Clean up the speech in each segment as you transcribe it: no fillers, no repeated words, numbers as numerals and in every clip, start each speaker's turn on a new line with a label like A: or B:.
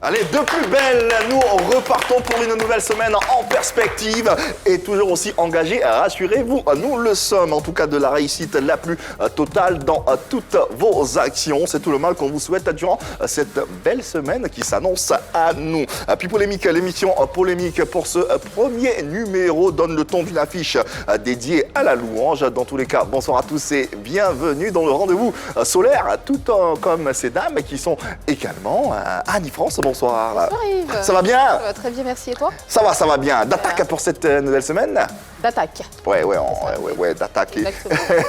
A: Allez, de plus belle, nous repartons pour une nouvelle semaine en perspective et toujours aussi engagés, rassurez-vous, nous le sommes, en tout cas de la réussite la plus totale dans toutes vos actions. C'est tout le mal qu'on vous souhaite durant cette belle semaine qui s'annonce à nous. Puis polémique, l'émission polémique pour ce premier numéro donne le ton d'une affiche dédiée à la louange. Dans tous les cas, bonsoir à tous et bienvenue dans le rendez-vous solaire, tout comme ces dames qui sont également Annie France. Bonsoir.
B: Bonsoir Yves.
A: Ça va bien?
B: Ça va très bien, merci. Et toi?
A: Ça va bien. D'attaque pour cette nouvelle semaine?
B: D'attaque.
A: Ouais, d'attaque.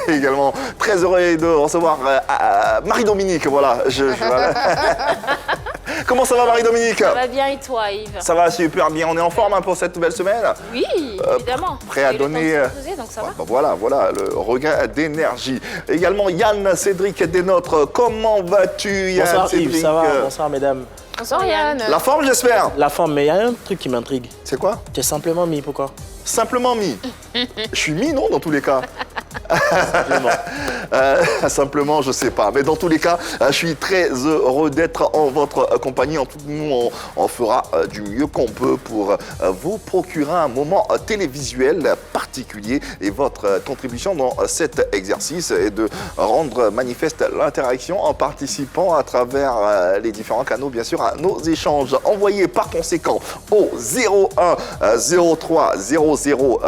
A: Également, très heureux de recevoir Marie-Dominique, voilà. Voilà. Comment ça va Marie-Dominique?
C: Ça va bien et toi Yves?
A: Ça va super bien, on est en forme pour cette nouvelle semaine?
C: Oui, évidemment.
A: Prêt à donner...
C: donc ça va.
A: Voilà, le regain d'énergie. Également Yann Cédric des nôtres, comment vas-tu Yann?
D: Bonsoir
A: Cédric?
D: Yves, ça va? Bonsoir mesdames.
B: Bonsoir Yann.
A: La forme j'espère?
D: La forme, mais il y a un truc qui m'intrigue.
A: C'est quoi?
D: Tu es simplement mis, pourquoi?
A: Simplement mis. Je suis mis, non, dans tous les cas?
D: Simplement.
A: Simplement, je sais pas. Mais dans tous les cas, je suis très heureux d'être en votre compagnie. En tout cas, nous, on fera du mieux qu'on peut pour vous procurer un moment télévisuel particulier. Et votre contribution dans cet exercice est de rendre manifeste l'interaction en participant à travers les différents canaux, bien sûr, à nos échanges. Envoyez par conséquent au 01 03 00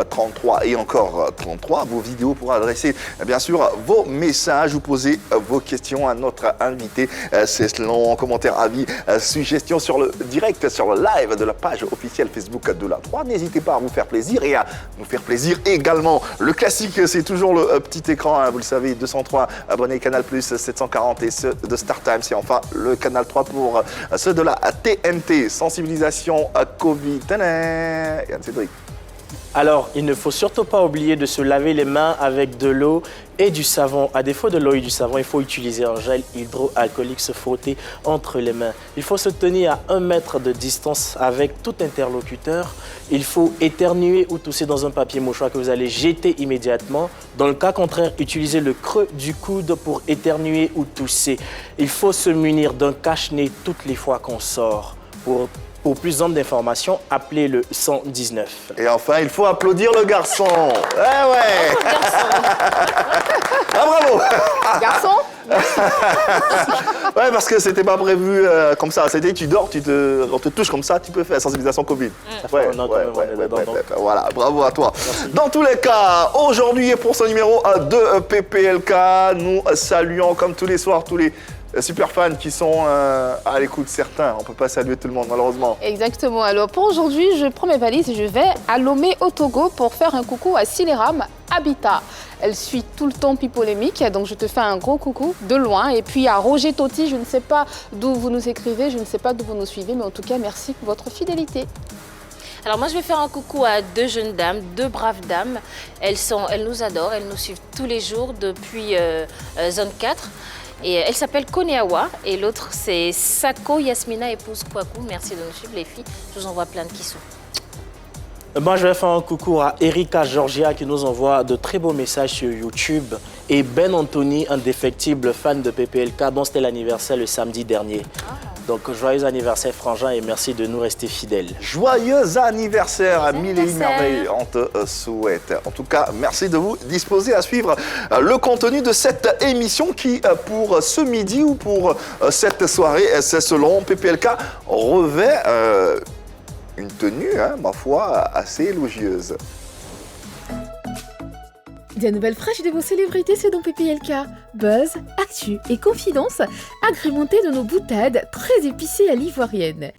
A: 33 et encore 33 vos vidéos pour adresser bien sûr vos messages ou poser vos questions à notre invité. C'est selon commentaires, avis, suggestions sur le direct, sur le live de la page officielle Facebook de la 3. N'hésitez pas à vous faire plaisir et à nous faire plaisir également. Le classique, c'est toujours le petit écran, hein, vous le savez, 203 abonnés Canal+, 740 et ceux de Star Times. Et enfin, le Canal 3 pour ceux de la TNT, sensibilisation à Covid. Yann Cédric.
D: Alors, il ne faut surtout pas oublier de se laver les mains avec de l'eau et du savon. À défaut de l'eau et du savon, il faut utiliser un gel hydroalcoolique, se frotter entre les mains. Il faut se tenir à 1 mètre de distance avec tout interlocuteur. Il faut éternuer ou tousser dans un papier mouchoir que vous allez jeter immédiatement. Dans le cas contraire, utilisez le creux du coude pour éternuer ou tousser. Il faut se munir d'un cache-nez toutes les fois qu'on sort. Pour plus d'informations, appelez le 119.
A: Et enfin, il faut applaudir le garçon. Ouais. Bravo.
B: Garçon?
A: Ouais, parce que c'était pas prévu comme ça. C'était tu dors, on te touche comme ça, tu peux faire la sensibilisation Covid. Voilà, bravo à toi. Merci. Dans tous les cas, aujourd'hui et pour ce numéro de PPLK, nous saluons comme tous les soirs tous les super fans qui sont à l'écoute, certains. On ne peut pas saluer tout le monde, malheureusement.
B: Exactement. Alors, pour aujourd'hui, je prends mes valises et je vais à Lomé, au Togo, pour faire un coucou à Sileram Habitat. Elle suit tout le temps Pipolémique, donc je te fais un gros coucou de loin. Et puis à Roger Totti, je ne sais pas d'où vous nous écrivez, je ne sais pas d'où vous nous suivez, mais en tout cas, merci pour votre fidélité.
C: Alors moi, je vais faire un coucou à 2 jeunes dames, 2 braves dames. Elles nous adorent, elles nous suivent tous les jours depuis Zone 4. Et elle s'appelle Koneawa et l'autre c'est Sako Yasmina épouse Kwaku. Merci de nous suivre les filles, je vous envoie plein de kissous.
D: Moi je vais faire un coucou à Erika Georgia qui nous envoie de très beaux messages sur YouTube et Ben Anthony, indéfectible fan de PPLK dont c'était l'anniversaire le samedi dernier. Donc joyeux anniversaire Frangin et merci de nous rester fidèles.
A: Joyeux anniversaire à mille et une merveilles, on te souhaite. En tout cas, merci de vous disposer à suivre le contenu de cette émission qui, pour ce midi ou pour cette soirée, c'est selon PPLK, revêt une tenue, ma foi, assez élogieuse.
E: Des nouvelles fraîches de vos célébrités, c'est dans PPLK. Buzz, actu et confidence, agrémentées de nos boutades très épicées à l'ivoirienne.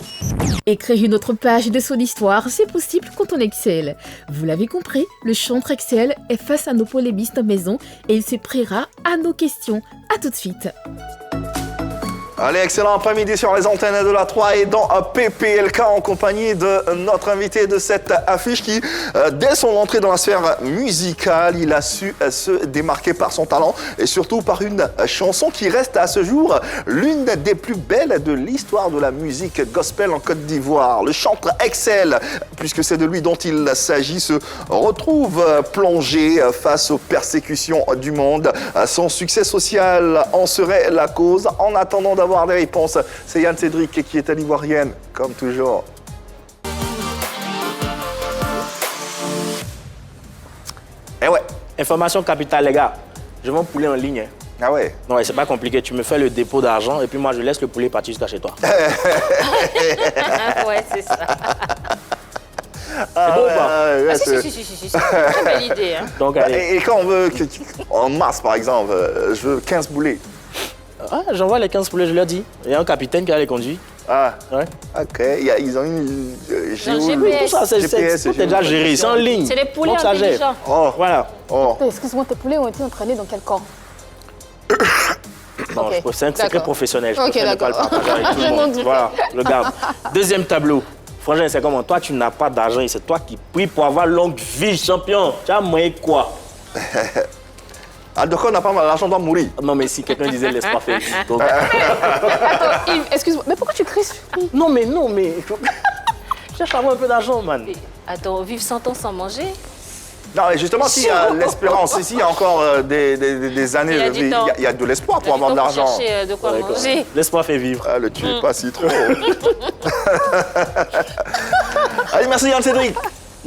E: Écrire une autre page de son histoire, c'est possible quand on excelle. Vous l'avez compris, le chantre Excel est face à nos polémistes maison et il se priera à nos questions. À tout de suite.
A: Allez, excellent après-midi sur les antennes de la 3 et dans PPLK en compagnie de notre invité de cette affiche qui, dès son entrée dans la sphère musicale, il a su se démarquer par son talent et surtout par une chanson qui reste à ce jour l'une des plus belles de l'histoire de la musique gospel en Côte d'Ivoire. Le chantre Excel, puisque c'est de lui dont il s'agit, se retrouve plongé face aux persécutions du monde. Son succès social en serait la cause. En attendant d'avoir d'avoir des réponses. C'est Yann Cédric qui est à l'Ivoirienne, comme toujours. Eh ouais.
D: Information capitale, les gars. Je vends poulet en ligne. Hein.
A: Ah ouais.
D: Non, c'est pas compliqué. Tu me fais le dépôt d'argent et puis moi, je laisse le poulet partir jusqu'à chez toi.
C: Ouais, c'est ça.
D: C'est beau ou pas?
A: ouais,
C: Si. C'est une très belle idée. Hein.
D: Donc, allez.
A: Et quand on veut, en mars par exemple, je veux 15 boulets.
D: Ah, j'envoie les 15 poulets, je leur dis. Il y a un capitaine qui a les conduits.
A: Ah,
D: Ouais.
A: ok. Ils ont une
C: GPS.
D: Tout ça, c'est
A: GPS,
D: tout est déjà géré. C'est en ligne.
C: C'est des poulets
D: Donc, ça gère.
C: intelligents.
A: Oh,
D: Voilà.
A: oh.
B: Excuse-moi, tes poulets ont été entraînés dans quel camp?
D: Non,
B: Ok,
D: c'est un secret
B: d'accord.
D: professionnel. Je
B: Ok,
D: préfère ne pas le
B: d'accord.
D: partager avec tout le
B: Je m'en
D: monde.
B: doutais.
D: Voilà, regarde. Deuxième tableau. Franchement, c'est comment? Toi, tu n'as pas d'argent et c'est toi qui pries pour avoir longue vie, champion. Tu as moyen quoi?
A: Ah, donc on n'a pas mal d'argent, doit mourir.
D: Non, mais si quelqu'un disait laisse pas faire. Donc-
B: Attends, Yves, excuse-moi, mais pourquoi tu cries?
D: Non, mais. Je cherche à avoir un peu d'argent, man.
C: Attends, vivre 100 ans sans manger?
A: Non, mais justement, s'il y a l'espérance, ici, il y a encore des années,
C: Il y a du temps.
A: il y a de l'espoir pour
C: Il y a
A: avoir
C: du
A: de
C: temps
A: l'argent.
C: chercher de quoi
D: D'accord.
C: manger.
D: Laisse-moi faire vivre.
A: Ah, le tuez pas si trop. Allez, merci Yann Cédric.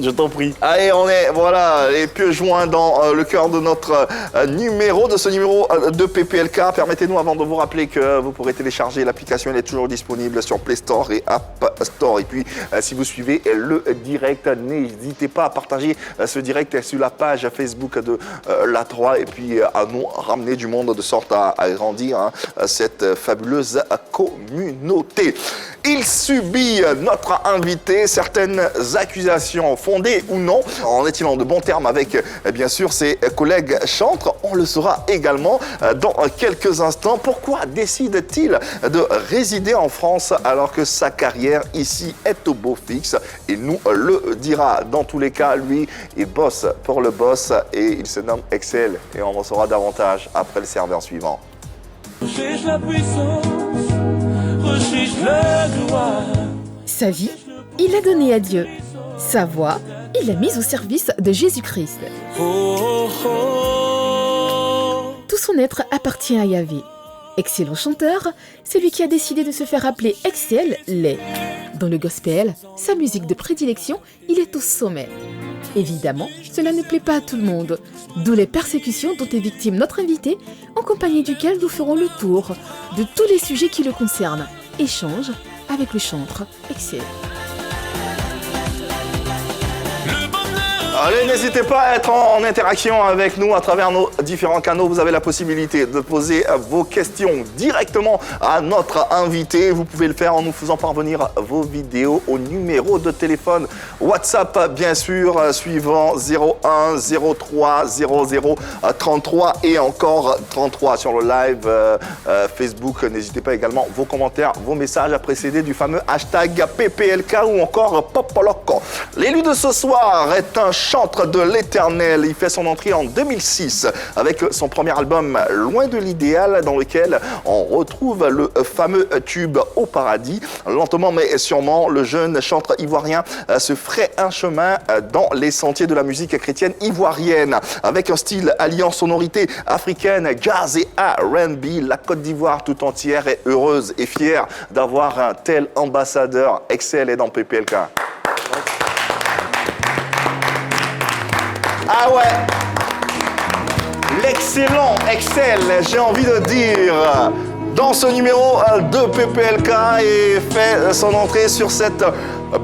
D: Je t'en prie.
A: Allez, on est, voilà, les pieux joints dans le cœur de notre numéro, de ce numéro de PPLK. Permettez-nous, avant de vous rappeler que vous pourrez télécharger l'application, elle est toujours disponible sur Play Store et App Store. Et puis, si vous suivez le direct, n'hésitez pas à partager ce direct sur la page Facebook de La 3 et puis à nous ramener du monde de sorte à agrandir cette fabuleuse communauté. Il subit, notre invité, certaines accusations fondées ou non. En est-il en de bons termes avec, bien sûr, ses collègues chantres? On le saura également dans quelques instants. Pourquoi décide-t-il de résider en France alors que sa carrière ici est au beau fixe? Il nous le dira. Dans tous les cas, lui, il bosse pour le boss et il se nomme Excel. Et on en saura davantage après le serveur suivant.
F: Recherche la puissance, recherche le droit.
E: Sa vie, il l'a donnée à Dieu. Sa voix, il l'a mise au service de Jésus-Christ.
F: Oh, oh, oh.
E: Tout son être appartient à Yahvé. Excellent chanteur, c'est lui qui a décidé de se faire appeler Excel les. Dans le gospel, sa musique de prédilection, il est au sommet. Évidemment, cela ne plaît pas à tout le monde, d'où les persécutions dont est victime notre invité, en compagnie duquel nous ferons le tour de tous les sujets qui le concernent. Échange avec le chantre Excel.
A: Allez, n'hésitez pas à être en interaction avec nous à travers nos différents canaux. Vous avez la possibilité de poser vos questions directement à notre invité. Vous pouvez le faire en nous faisant parvenir vos vidéos au numéro de téléphone WhatsApp, bien sûr, suivant 01 03 00 33 et encore 33 sur le live Facebook. N'hésitez pas également vos commentaires, vos messages à précéder du fameux hashtag PPLK ou encore Popoloco. L'élu de ce soir est un chantre de l'Éternel. Il fait son entrée en 2006 avec son premier album Loin de l'idéal, dans lequel on retrouve le fameux tube Au paradis. Lentement mais sûrement, le jeune chantre ivoirien se ferait un chemin dans les sentiers de la musique chrétienne ivoirienne. Avec un style alliant sonorité africaine, jazz et R&B, la Côte d'Ivoire tout entière est heureuse et fière d'avoir un tel ambassadeur. Excel est dans PPLK. Ah ouais, l'excellent Excel, j'ai envie de dire, dans ce numéro de PPLK et fait son entrée sur cette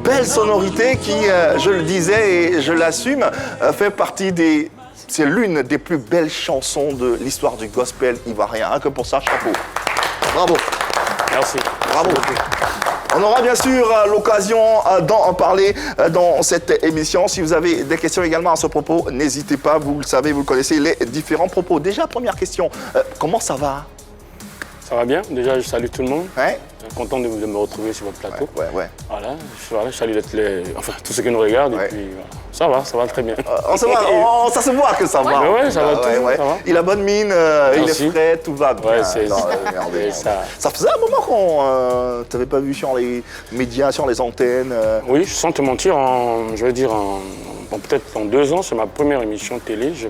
A: belle sonorité qui, je le disais et je l'assume, fait partie des... C'est l'une des plus belles chansons de l'histoire du gospel ivoirien. Hein, que pour ça, chapeau. Bravo.
D: Merci.
A: Bravo. On aura bien sûr l'occasion d'en parler dans cette émission. Si vous avez des questions également à ce propos, n'hésitez pas, vous le savez, vous le connaissez, les différents propos. Déjà, première question, comment ça va?
G: Ça va bien. Déjà, je salue tout le monde.
A: Ouais.
G: Content de me retrouver sur votre plateau.
A: Ouais.
G: Voilà, je salue tous ceux qui nous regardent.
A: Ouais.
G: Et puis, voilà. Ça va très bien.
A: Ça se voit que ça va.
G: Mais ouais, ça va tout, ça va.
A: Il a bonne mine, il est
G: Merci.
A: frais, tout va bien.
G: Ouais, c'est
A: Non,
G: ça.
A: regardez.
G: Ça.
A: Ça faisait un moment qu'on t'avait pas vu sur les médias, sur les antennes.
G: Oui, sans te mentir, peut-être en 2 ans, c'est ma première émission télé. Je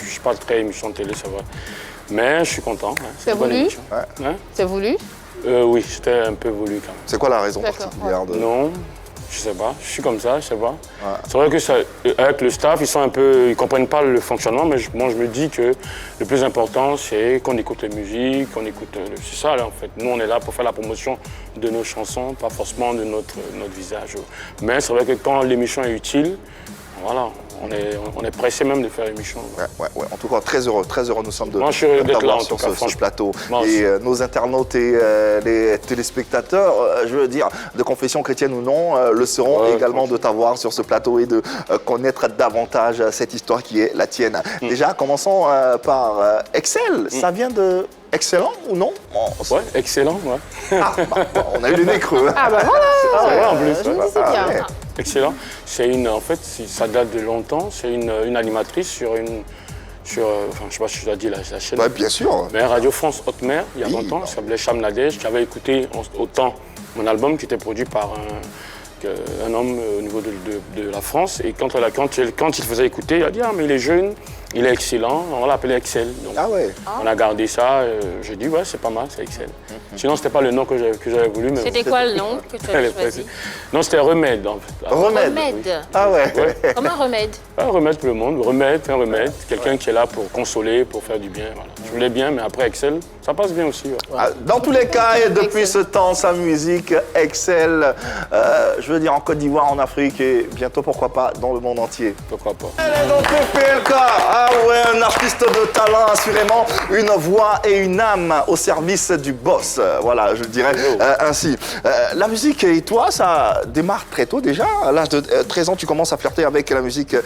G: suis pas très émission télé, ça va. Mais je suis content. Hein.
B: C'est voulu?
G: Hein?
B: C'est voulu?
G: Oui, c'était un peu voulu quand même.
A: C'est quoi la raison
B: D'accord,
A: particulière de...
G: Non, je sais pas. Je suis comme ça, je sais pas. C'est vrai que ça, avec le staff, ils comprennent pas le fonctionnement, mais moi je me dis que le plus important, c'est qu'on écoute les musiques, qu'on écoute. C'est ça là en fait. Nous on est là pour faire la promotion de nos chansons, pas forcément de notre visage. Mais c'est vrai que quand l'émission est utile, voilà. On est pressé même de faire l'émission.
A: Ouais. En tout cas, très heureux nous sommes de
G: Moi, je suis heureux d'être là, en
A: sur
G: tout cas,
A: ce plateau.
G: Moi
A: Et nos internautes et les téléspectateurs, je veux dire, de confession chrétienne ou non, le seront également de t'avoir sur ce plateau et de connaître davantage cette histoire qui est la tienne. Déjà, commençons par Excel. Ça vient de... Excellent ou non?
G: Ouais, excellent, ouais.
A: On a eu le nez creux.
B: Ah bah voilà.
G: C'est vrai en plus.
B: Je me disais bien.
A: ouais.
G: Excellent. En fait, ça date de longtemps. C'est une animatrice sur enfin, je sais pas si je dois dire la chaîne.
A: Ouais, bien sûr.
G: Mais Radio France Haute Mer, il y a
A: Oui,
G: longtemps, ça s'appelait Cham Nadège, qui avait écouté autant mon album qui était produit par un homme au niveau de la France. Et quand il faisait écouter, il a dit « Ah, mais il est jeune, il est excellent, on va l'appeler Excel. » Donc, on a gardé ça. J'ai dit « Ouais, c'est pas mal, c'est Excel. » Sinon, c'était pas le nom que j'avais voulu.
C: C'était quoi le nom que tu avais choisi?
G: Non, c'était Remède, en fait.
A: Remède. Ah ouais.
C: Comme un remède.
G: Un remède pour le monde, un remède. Quelqu'un qui est là pour consoler, pour faire du bien. Voilà. Je voulais bien, mais après Excel, ça passe bien aussi. Ouais.
A: Dans tous les cas, et depuis ce temps, sa musique excelle, je veux dire, en Côte d'Ivoire, en Afrique et bientôt, pourquoi pas, dans le monde entier.
G: Pourquoi pas.
A: Elle est dans PPLK. Ah ouais, un artiste de talent, assurément, une voix et une âme au service du boss. Voilà, je le dirais ainsi. La musique et toi, ça démarre très tôt déjà. À l'âge de 13 ans, tu commences à flirter avec la musique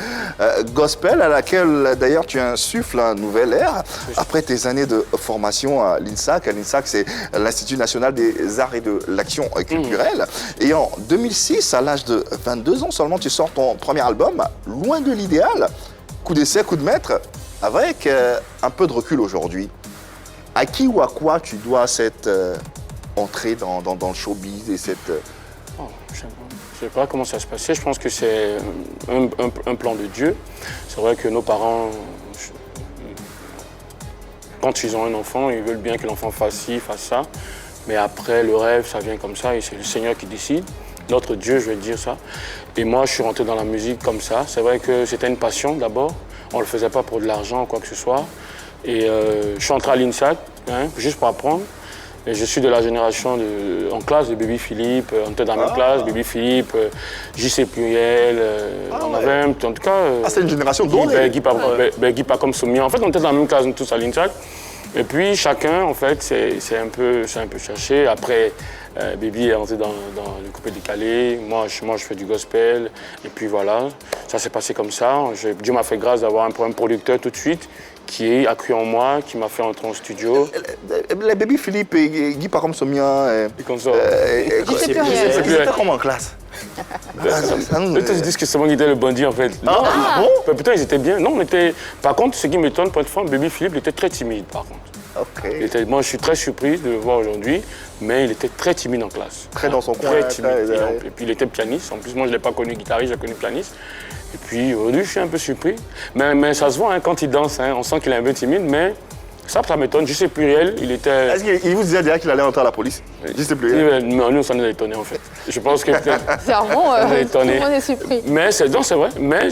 A: gospel, à laquelle d'ailleurs tu insuffles un nouvel air. Après tes années de formation à l'INSAC, c'est l'Institut national des arts et de l'action culturelle. Et en 2006, à l'âge de 22 ans seulement, tu sors ton premier album, Loin de l'idéal. Coup d'essai, coup de maître, avec un peu de recul aujourd'hui. À qui ou à quoi tu dois cette entrée dans le showbiz et cette...
G: Je sais pas comment ça se passait. Je pense que c'est un plan de Dieu. C'est vrai que nos parents, quand ils ont un enfant, ils veulent bien que l'enfant fasse ci, fasse ça. Mais après, le rêve, ça vient comme ça et c'est le Seigneur qui décide. Notre Dieu, je vais dire ça. Et moi, je suis rentré dans la musique comme ça. C'est vrai que c'était une passion d'abord. On ne le faisait pas pour de l'argent ou quoi que ce soit. Et je suis entré à l'INSAC, juste pour apprendre. Et je suis de la génération en classe de Baby Philippe. On était dans la même classe, Baby Philippe, JC Pluriel. On avait en tout cas...
A: c'est une génération dorée.
G: Guy Pacom Soumia. En fait, on était dans la même classe, nous tous à l'INSAC. Et puis chacun, en fait, c'est un peu cherché. Après, Baby est rentré dans le coupé décalé. Moi, je fais du gospel. Et puis voilà, ça s'est passé comme ça. Dieu m'a fait grâce d'avoir un producteur tout de suite qui a cru en moi, qui m'a fait entrer en studio.
A: Les Baby Philippe et Guy Pacom Soumia...
G: Et comme ça.
A: C'était comment en classe?
G: Eux tous disent que c'est moi qui étais le bandit en fait.
A: Ah bon?
G: Putain, ils étaient bien. Non, par contre, ce qui m'étonne pour être franc, Baby Philippe il était très timide par contre.
A: Ok.
G: Moi, je suis très surpris de le voir aujourd'hui, mais il était très timide en classe.
A: Très dans son coin.
G: Très timide. Et puis il était pianiste. En plus, moi, je ne l'ai pas connu guitariste, j'ai connu pianiste. Et puis aujourd'hui, je suis un peu surpris. Mais ça se voit quand il danse, on sent qu'il est un peu timide, mais ça m'étonne. Je sais Pluriel, il était...
A: Est-ce qu'il vous disait déjà qu'il allait entrer à la police? Je sais Pluriel.
G: Nous, on s'en est étonné en fait. Je pense que peut-être...
B: Clairement, tout le monde est surpris.
G: Mais c'est vrai. Mais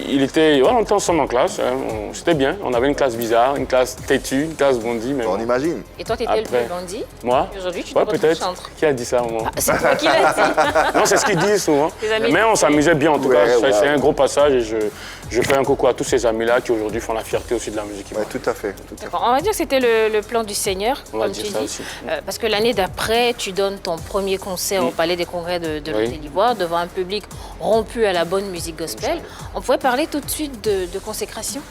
G: il était... Voilà, on était ensemble en classe. C'était bien. On avait une classe bizarre, une classe têtue, une classe bandit.
A: On imagine.
C: Et toi, tu étais le plus bandit?
G: Moi?
C: Aujourd'hui, tu te retrouves
G: peut-être.
C: chantre.
G: Qui a dit ça au moment?
C: C'est toi qui l'as dit.
G: Non, c'est ce qu'ils disent souvent.
C: Amis.
G: Mais on s'amusait bien en tout cas.
A: Ouais.
G: C'est un gros passage et je fais un coucou à tous ces amis-là qui aujourd'hui font la fierté aussi de la musique.
A: Ouais, tout à fait.
C: D'accord. On va dire que c'était le plan du Seigneur,
G: On va
C: comme
G: dire
C: tu
G: ça
C: dis.
G: aussi.
C: Parce que l'année d'après, tu donnes ton premier concert au Palais des Congrès de la Côte d'Ivoire devant un public rompu à la bonne musique gospel. On pourrait parler tout de suite de consécration?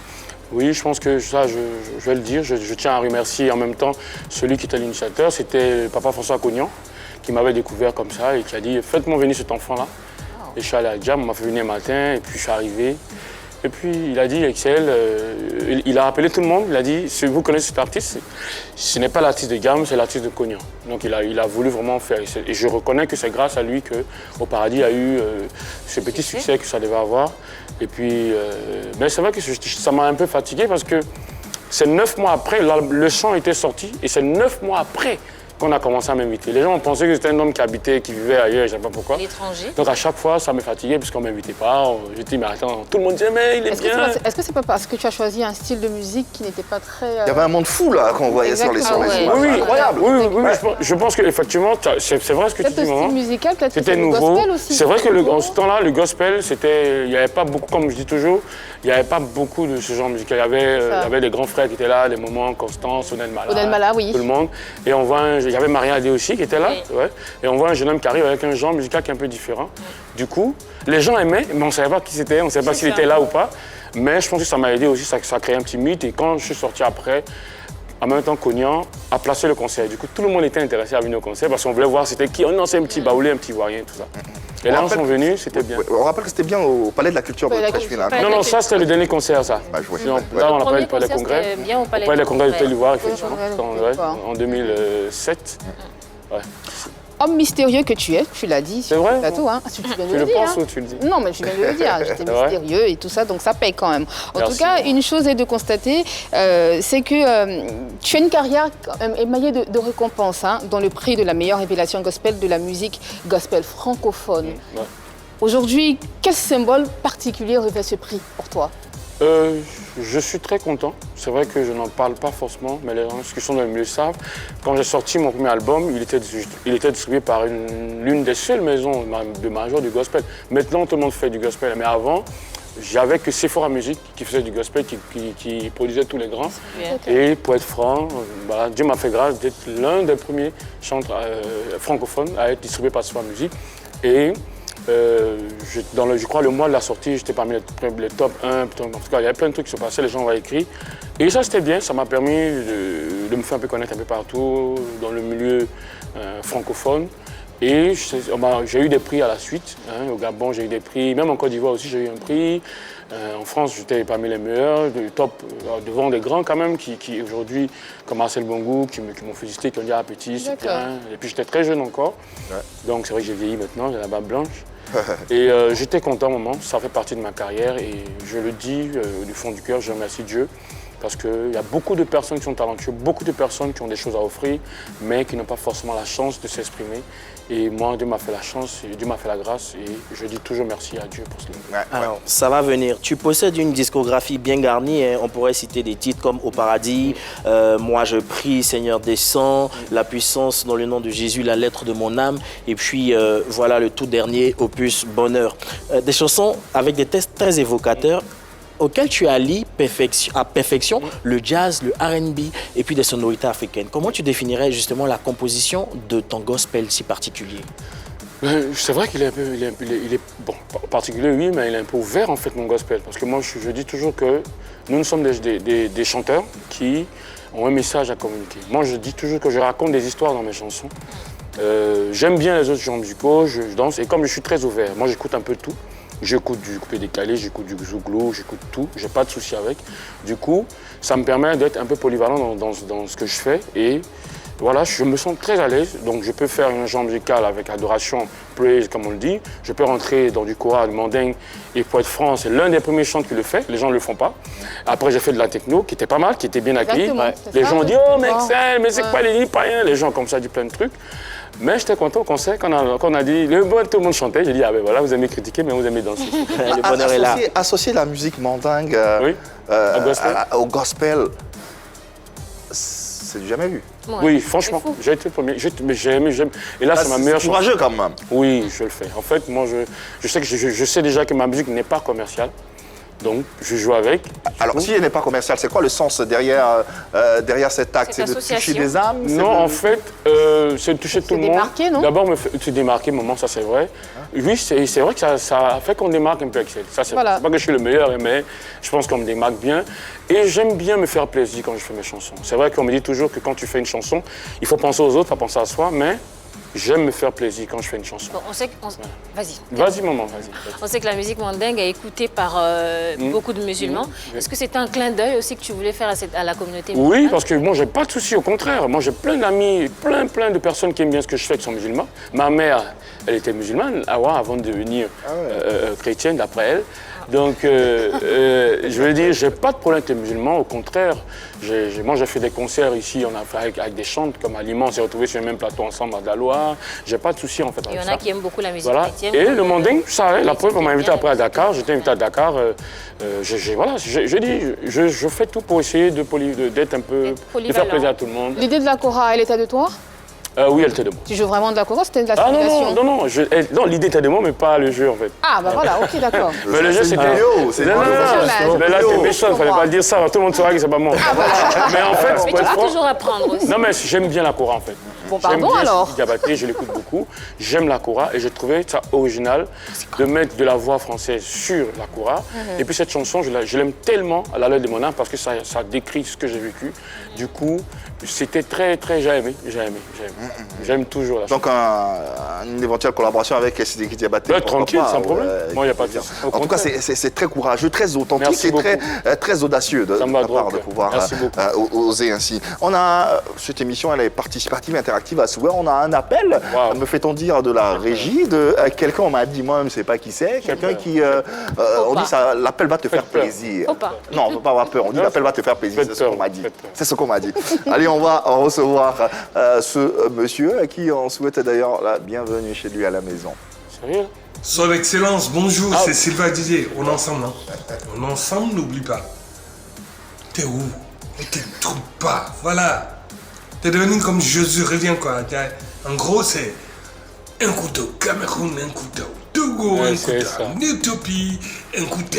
G: Oui, je pense que ça, je vais le dire. Je tiens à remercier en même temps celui qui était l'initiateur. C'était Papa François Cognan qui m'avait découvert comme ça et qui a dit « Faites-moi venir cet enfant-là ». Et je suis allé à Jam, on m'a fait venir un matin et puis je suis arrivé. Et puis il a dit, Excel, il a appelé tout le monde, il a dit, si vous connaissez cet artiste, ce n'est pas l'artiste de gamme, c'est l'artiste de Cognan. Donc il a voulu vraiment faire. Et je reconnais que c'est grâce à lui qu'Au Paradis a eu ce petit succès que ça devait avoir. Et puis, mais c'est vrai que ça m'a un peu fatigué parce que c'est 9 mois après, le chant était sorti, et c'est 9 mois après qu'on a commencé à m'inviter. Les gens ont pensé que j'étais un homme qui habitait, qui vivait ailleurs, je ne sais pas pourquoi.
C: L'étranger.
G: Donc à chaque fois, ça me fatiguait puisqu'on ne m'invitait pas. Je dis, mais attends, tout le monde disait, mais il est bien.
B: Est-ce que c'est pas parce que tu as choisi un style de musique qui n'était pas très...
A: Il y avait un monde fou là qu'on voyait sur les
B: Exactement,
A: images.
G: Oui, oui,
A: Incroyable.
G: oui, je pense qu'effectivement, c'est vrai ce que tu
B: Peut-être
G: dis,
B: le
G: maman.
B: style musical, peut-être que
G: C'était
B: c'est le
G: nouveau.
B: gospel aussi.
G: C'est vrai que en ce temps-là, le gospel, il n'y avait pas beaucoup, comme je dis toujours, il n'y avait pas beaucoup de ce genre musical. Il y avait des grands frères qui étaient là, des moments, Constance, Onel Mala,
B: oui.
G: tout le monde. Et on voit, il y avait Maria Adé aussi qui était là.
C: Oui.
G: Ouais. Et on voit un jeune homme qui arrive avec un genre musical qui est un peu différent. Du coup, les gens aimaient, mais on ne savait pas qui c'était, on ne savait pas s'il était là ou pas. Mais je pense que ça m'a aidé aussi, ça a créé un petit mythe. Et quand je suis sorti après, en même temps, Cognan a placé le concert. Du coup, tout le monde était intéressé à venir au concert parce qu'on voulait voir c'était qui. Non, c'est un petit baoulé, un petit Ivoirien, tout ça. Et là, ils sont venus, c'était bien.
A: On rappelle que c'était bien au Palais de la Culture de
B: Palais de la
A: Trècheville.
B: Culture.
G: Non, ça, c'était le dernier concert, ça.
A: Bah, je vois.
G: Là, on appelle le
C: Premier
G: Palais des
C: concert,
G: Congrès.
C: c'était bien au Palais
G: Des
C: des
G: Congrès de
C: Congrès.
G: Côte-d'Ivoire, effectivement.
B: Ouais.
G: En 2007.
B: Homme mystérieux que tu es, tu l'as dit sur
G: vrai,
B: le plateau. Hein. Tu viens de
G: Tu
B: le
G: le
B: dire.
G: penses
B: hein.
G: ou tu le dis?
B: Non, mais je viens de le dire. J'étais
G: C'est vrai
B: mystérieux et tout ça, donc ça paye quand même. En
G: Merci.
B: tout cas, une chose est de constater, c'est que tu as une carrière quand même émaillée de récompenses, hein, dont le prix de la meilleure révélation gospel de la musique gospel francophone.
G: Ouais.
B: Aujourd'hui, quel symbole particulier revêt ce prix pour toi?
G: Je suis très content. C'est vrai que je n'en parle pas forcément, mais les gens qui sont dans le milieu savent. Quand j'ai sorti mon premier album, il était distribué par l'une des seules maisons de major du gospel. Maintenant, tout le monde fait du gospel, mais avant, j'avais que Sephora Music qui faisait du gospel, qui produisait tous les grands. Et pour être franc, voilà, Dieu m'a fait grâce d'être l'un des premiers chanteurs francophones à être distribué par Sephora Music. Et je crois le mois de la sortie, j'étais parmi les top 1. En tout cas, il y avait plein de trucs qui se passaient, les gens m'avaient écrit. Et ça, c'était bien, ça m'a permis de me faire un peu connaître un peu partout dans le milieu francophone. Et j'ai eu des prix à la suite. Hein. Au Gabon, j'ai eu des prix. Même en Côte d'Ivoire aussi, j'ai eu un prix. En France, j'étais parmi les meilleurs, top, devant des grands quand même, qui aujourd'hui, comme Marcel Bongou, qui m'ont félicité, qui ont dit « Ah, petit, c'est bien ». Et puis, j'étais très jeune encore. Ouais. Donc, c'est vrai que j'ai vieilli maintenant, j'ai la barbe blanche. Et j'étais content au moment, ça fait partie de ma carrière. Et je le dis du fond du cœur, je remercie Dieu. Parce qu'il y a beaucoup de personnes qui sont talentueuses, beaucoup de personnes qui ont des choses à offrir, mais qui n'ont pas forcément la chance de s'exprimer. Et moi, Dieu m'a fait la chance, et Dieu m'a fait la grâce, et je dis toujours merci à Dieu pour cela.
A: Ouais.
D: Alors, ça va venir. Tu possèdes une discographie bien garnie. Hein. On pourrait citer des titres comme Au paradis, Moi je prie, Seigneur descend, La puissance dans le nom de Jésus, La lettre de mon âme. Et puis, voilà le tout dernier opus Bonheur. Des chansons avec des textes très évocateurs, auquel tu allies à perfection le jazz, le R&B et puis des sonorités africaines. Comment tu définirais justement la composition de ton gospel si particulier?
G: C'est vrai qu'il est un peu, il est bon, en particulier oui, mais il est un peu ouvert en fait mon gospel. Parce que moi je dis toujours que nous sommes des chanteurs qui ont un message à communiquer. Moi je dis toujours que je raconte des histoires dans mes chansons. J'aime bien les autres genres musicaux, je danse et comme je suis très ouvert, moi j'écoute un peu tout. J'écoute du coupé décalé, j'écoute du zouglo, j'écoute tout, j'ai pas de souci avec. Du coup, ça me permet d'être un peu polyvalent dans ce que je fais et voilà, je me sens très à l'aise. Donc je peux faire un genre musical avec adoration, praise comme on le dit. Je peux rentrer dans du choral, du mandingue et pour être franc, c'est l'un des premiers chants qui le fait, les gens ne le font pas. Après j'ai fait de la techno qui était pas mal, qui était bien accueillie. Les gens ont dit « Oh mais excellent, mais c'est quoi les païens ?» Les gens comme ça disent plein de trucs. Mais j'étais content au concert quand on a dit, tout le monde chantait, j'ai dit, ah ben voilà, vous aimez critiquer, mais vous aimez danser.
D: Le bonheur est là.
A: Associer la musique mandingue au gospel, c'est du jamais vu.
C: Ouais,
G: oui, franchement, j'ai été le premier. Mais j'aime. Et là, c'est ma meilleure chose.
A: Courageux quand même.
G: Oui, je le fais. En fait, moi, je sais déjà que ma musique n'est pas commerciale. Donc, je joue avec.
A: Alors, si elle n'est pas commerciale, c'est quoi le sens derrière cet acte? C'est de toucher des âmes?
G: Non, en fait, c'est de toucher tout le monde.
B: Démarquer, non?
G: D'abord, se démarquer, maman, ça c'est vrai. Oui, c'est vrai que ça fait qu'on démarque un peu Excel. Ça, c'est pas que je suis le meilleur, mais je pense qu'on me démarque bien. Et j'aime bien me faire plaisir quand je fais mes chansons. C'est vrai qu'on me dit toujours que quand tu fais une chanson, il faut penser aux autres, pas penser à soi, mais j'aime me faire plaisir quand je fais une chanson.
C: Bon, on sait que... Vas-y.
G: Vas-y, maman, vas-y.
C: On sait que la musique mandingue est écoutée par beaucoup de musulmans. Est-ce que c'était un clin d'œil aussi que tu voulais faire à la communauté musulmane?
G: Oui, parce que moi, j'ai pas de souci, au contraire. Moi, j'ai plein d'amis, plein de personnes qui aiment bien ce que je fais, qui sont musulmans. Ma mère, elle était musulmane avant de devenir chrétienne, d'après elle. Donc, je veux dire, j'ai pas de problème avec les musulmans, au contraire. Moi, j'ai fait des concerts ici, on a fait avec des chants comme à Lima, on s'est retrouvés sur le même plateau ensemble à Daloa. J'ai pas de souci en fait avec ça.
C: Il y en a qui aiment beaucoup la musique
G: Voilà.
C: chrétienne.
G: Et le manding, ça, la preuve, on m'a invité après à Dakar, j'étais invité à Dakar. Je dis, je fais tout pour essayer d'être un peu, de faire plaisir à tout le monde.
B: L'idée de la kora, elle était de toi?
G: Oui, elle était de moi.
B: Tu joues vraiment de la kora, c'était de la
G: Ah
B: simulation?
G: non, l'idée était de moi, mais pas le jeu en fait.
B: Ah, bah voilà, ok, d'accord.
G: Mais le jeu, c'était.
A: C'est
G: Non, mais là, t'es méchant, il fallait pas le dire ça, tout le monde saura que c'est pas moi. Mais en fait,
C: Mais
G: pour
C: tu
G: être
C: peux
G: franc-
C: toujours apprendre aussi.
G: Non, mais j'aime bien la kora en fait.
B: Bon,
G: J'aime
B: pardon
G: bien
B: alors.
G: Sidi Diabaté, je l'écoute beaucoup. J'aime la kora et j'ai trouvé ça original de mettre de la voix française sur la kora. Et puis cette chanson, je l'aime tellement à la lettre de mon âme parce que ça décrit ce que j'ai vécu. Du coup, c'était très, j'ai aimé. J'aime toujours la chanson.
A: Donc, une éventuelle collaboration avec Sidi Diabaté.
G: Ouais, tranquille, sans problème. Moi, il n'y a pas de
A: plaisir.
G: souci. Au
A: En tout cas,
G: contraire.
A: c'est très courageux, très authentique
G: Merci
A: et très audacieux de
G: Ça me va
A: ta
G: droit
A: part
G: au
A: de
G: cœur.
A: pouvoir
G: Merci beaucoup.
A: oser ainsi. On a, cette émission, elle est participative, interactive à souhait. On a un appel,
G: Wow.
A: me fait-on dire, de la régie, de quelqu'un, on m'a dit, moi, je ne sais pas qui c'est, quelqu'un qui, on dit, ça, l'appel va te faire
G: peur.
A: plaisir.
C: Faut pas.
A: Non, on ne peut pas avoir peur, on dit, l'appel va te faire plaisir,
G: Faites
A: c'est ce qu'on
G: peur,
A: m'a dit.
G: faites peur.
A: C'est ce qu'on m'a dit. Allez, on va recevoir ce monsieur, à qui on souhaite d'ailleurs la bienvenue chez lui à la maison.
G: Sérieux?
H: Son Excellence, bonjour,
G: Ah.
H: c'est Sylvain Didier. On est ensemble, hein? On est ensemble, n'oublie pas. T'es où? Ne te trompe pas, voilà. T'es devenu comme Jésus, reviens quoi. En gros, c'est un couteau Cameroun, un couteau Togo,
G: Ouais,
H: un
G: c'est ça.
H: couteau Éthiopie, un couteau.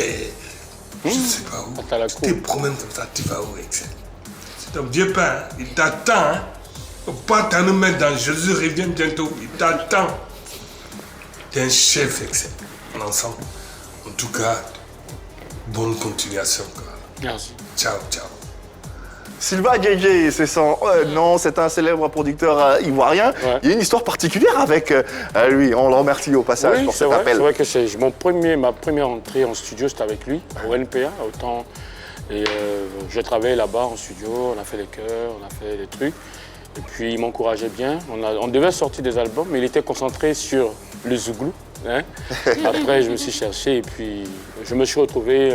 H: Je sais pas où.
G: T'as la
H: Tu
G: cour.
H: te promènes comme ça, tu vas où, Excel? C'est ton vieux père, hein? Il t'attend, hein? Faut pas t'en mettre dans Jésus, revient bientôt, il t'attend. T'es un chef, Excel. On est ensemble. En tout cas, bonne continuation, quoi.
G: Merci.
H: Ciao, ciao.
A: Sylvain JJ, c'est son nom, c'est un célèbre producteur ivoirien.
G: Ouais.
A: Il y a une histoire particulière avec lui. On le remercie au passage
G: Oui,
A: pour
G: c'est
A: cet
G: vrai.
A: appel.
G: C'est vrai que ma première entrée en studio, c'était avec lui, au NPA, autant. Et j'ai travaillé là-bas en studio, on a fait les chœurs, on a fait des trucs. Et puis il m'encourageait bien. On devait sortir des albums, mais il était concentré sur le zouglou. Hein. Après, je me suis cherché et puis je me suis retrouvé.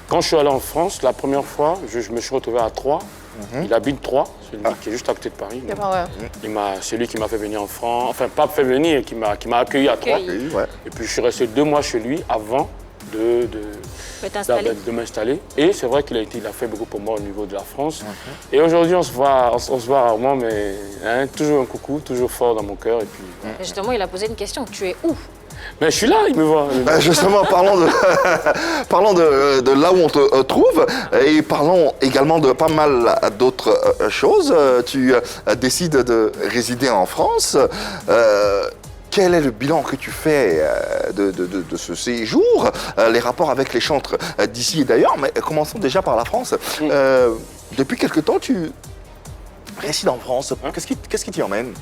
G: Quand je suis allé en France, la première fois, je me suis retrouvé à Troyes. Il habite Troyes, celui qui est juste à côté de Paris. C'est lui qui m'a fait venir en France, enfin pas fait venir, qui m'a accueilli à Troyes.
C: Accueilli.
A: Oui, ouais.
G: Et puis je suis resté 2 mois chez lui avant de m'installer. Et c'est vrai qu'il a fait beaucoup pour moi au niveau de la France. Et aujourd'hui, on se voit rarement, mais hein, toujours un coucou, toujours fort dans mon cœur. Et puis, voilà.
C: Justement, il a posé une question. Tu es où?
G: Mais je suis là, il me voit.
A: Justement, parlons de là où on te trouve et parlons également de pas mal d'autres choses. Tu décides de résider en France. Quel est le bilan que tu fais de ce séjour, les rapports avec les chantres d'ici et d'ailleurs? Mais commençons déjà par la France. Depuis quelque temps, tu résides en France. Qu'est-ce qui t'y emmène?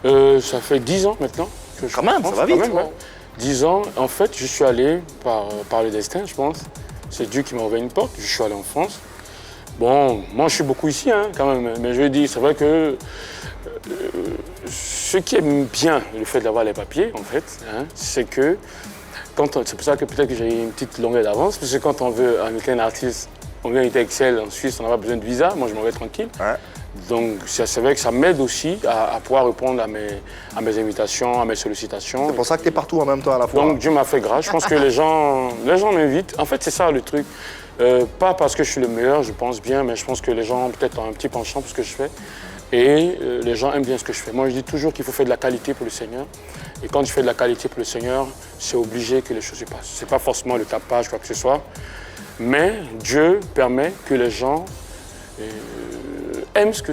G: Ça fait 10 ans maintenant que je suis
A: Quand même,
G: en France,
A: ça va vite.
G: quand même, ouais. 10 ans, en fait, je suis allé par le destin, je pense. C'est Dieu qui m'a ouvert une porte, je suis allé en France. Bon, moi je suis beaucoup ici, hein, quand même, mais je dis, c'est vrai que ce qui est bien, le fait d'avoir les papiers, en fait, hein, c'est que, c'est pour ça que peut-être que j'ai une petite longueur d'avance, parce que quand on veut inviter un artiste, on vient inviter Excel en Suisse, on n'a pas besoin de visa, moi je m'en vais tranquille.
A: Ouais.
G: Donc c'est vrai que ça m'aide aussi à pouvoir répondre à mes invitations, à mes sollicitations.
A: C'est pour ça que tu es partout en même temps à la fois.
G: Donc Dieu m'a fait grâce. Je pense que les gens m'invitent. En fait, c'est ça le truc. Pas parce que je suis le meilleur, je pense bien, mais je pense que les gens peut-être ont un petit penchant pour ce que je fais. Et les gens aiment bien ce que je fais. Moi, je dis toujours qu'il faut faire de la qualité pour le Seigneur. Et quand tu fais de la qualité pour le Seigneur, c'est obligé que les choses se passent. C'est pas forcément le tapage, quoi que ce soit. Mais Dieu permet que les gens aiment ce que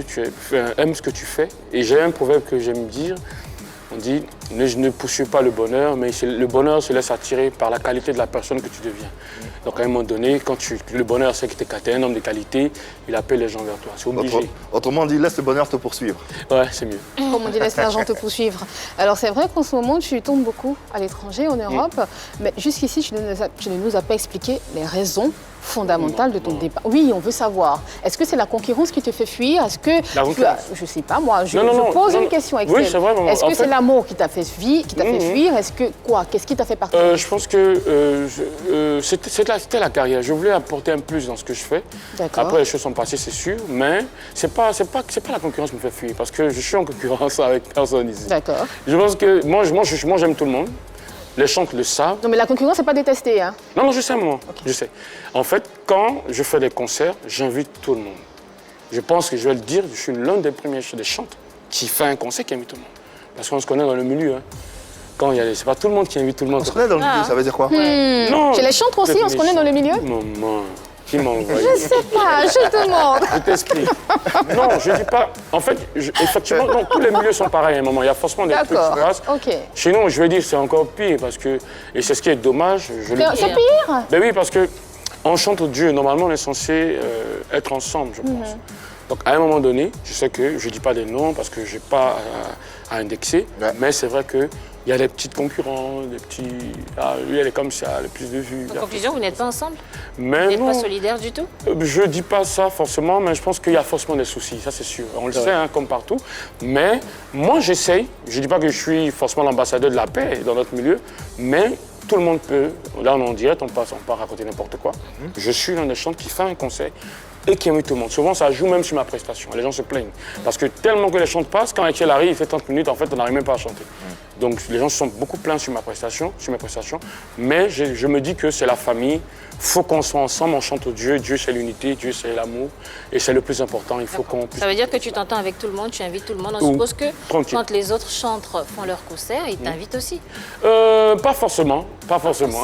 G: tu fais. Et j'ai un proverbe que j'aime dire. On dit, ne poursuis pas le bonheur, mais le bonheur se laisse attirer par la qualité de la personne que tu deviens. Donc à un moment donné, quand le bonheur sait que tu es un homme de qualité, il appelle les gens vers toi. C'est obligé.
A: Autrement dit, laisse le bonheur te poursuivre.
G: Ouais, c'est mieux.
B: Comme on dit, laisse l'argent te poursuivre. Alors c'est vrai qu'en ce moment, tu tournes beaucoup à l'étranger, en Europe, mais jusqu'ici, tu ne nous as pas expliqué les raisons fondamentales de ton départ. Oui, on veut savoir. Est-ce que c'est la concurrence qui te fait fuir? Est-ce que
G: La concurrence.
B: je sais pas moi, je
G: Non,
B: pose une
G: non.
B: question,
G: Oui, c'est vrai,
B: est-ce
G: en
B: que c'est
G: fait-
B: l'amour qui t'a fait fait fuir. Est-ce que quoi? Qu'est-ce qui t'a fait partir?
G: Je pense que c'était la carrière. Je voulais apporter un plus dans ce que je fais.
B: D'accord.
G: Après, les choses sont passées, c'est sûr, mais c'est pas la concurrence qui me fait fuir, parce que je suis en concurrence avec personne ici.
B: D'accord.
G: Je pense que moi j'aime tout le monde. Les gens le savent.
B: Non, mais la concurrence, c'est pas détesté, hein?
G: Non, je sais, maman. Je sais. En fait, quand je fais des concerts, j'invite tout le monde. Je pense que je vais le dire, je suis l'un des premiers des chanteurs qui fait un concert qui invite tout le monde. Parce qu'on se connaît dans le milieu. Hein. Quand il y a, c'est pas tout le monde qui invite tout le monde.
A: On se connaît dans le milieu, ça veut dire quoi?
G: Non.
B: Chez les chantres aussi, on se connaît dans le milieu?
G: Maman, qui m'a envoyé?
B: Je sais pas, je demande.
G: Je t'explique. Non, je dis pas. En fait, effectivement, non, tous les milieux sont pareils à un moment. Il y a forcément des trucs qui se passent.
B: Ok.
G: Chez nous, je vais dire, c'est encore pire parce que, et c'est ce qui est dommage.
B: C'est pire?
G: Ben oui, parce que on chante Dieu. Normalement, on est censé être ensemble, je pense. Donc, à un moment donné, je sais que je ne dis pas des noms parce que je n'ai pas à indexer, mais c'est vrai qu'il y a des petits concurrents, des petits... Ah, lui, elle est comme ça, elle a plus de vues.
C: En conclusion, vous n'êtes pas ensemble?
G: Mais
C: Vous n'êtes
G: non,
C: pas solidaires du tout?
G: je ne dis pas ça forcément, mais je pense qu'il y a forcément des soucis, ça c'est sûr. On le sait, hein, comme partout. Mais moi, j'essaye. Je ne dis pas que je suis forcément l'ambassadeur de la paix dans notre milieu, mais tout le monde peut. Là, on est en direct, on part raconter n'importe quoi. Je suis l'un des chanteurs qui fait un concert et qui invite tout le monde. Souvent, ça joue même sur ma prestation. Les gens se plaignent. Parce que tellement que les chants passent, quand Etiel arrive, il fait 30 minutes, en fait, on n'arrive même pas à chanter. Donc, les gens se sont beaucoup plaints sur mes prestations. Mais je me dis que c'est la famille. Il faut qu'on soit ensemble, on chante Dieu. Dieu, c'est l'unité, Dieu, c'est l'amour. Et c'est le plus important. Il faut qu'on puisse...
C: Ça veut dire que tu t'entends avec tout le monde, tu invites tout le monde. On suppose que quand les autres chantres font leur concert, ils t'invitent aussi.
G: Pas forcément. Pas forcément.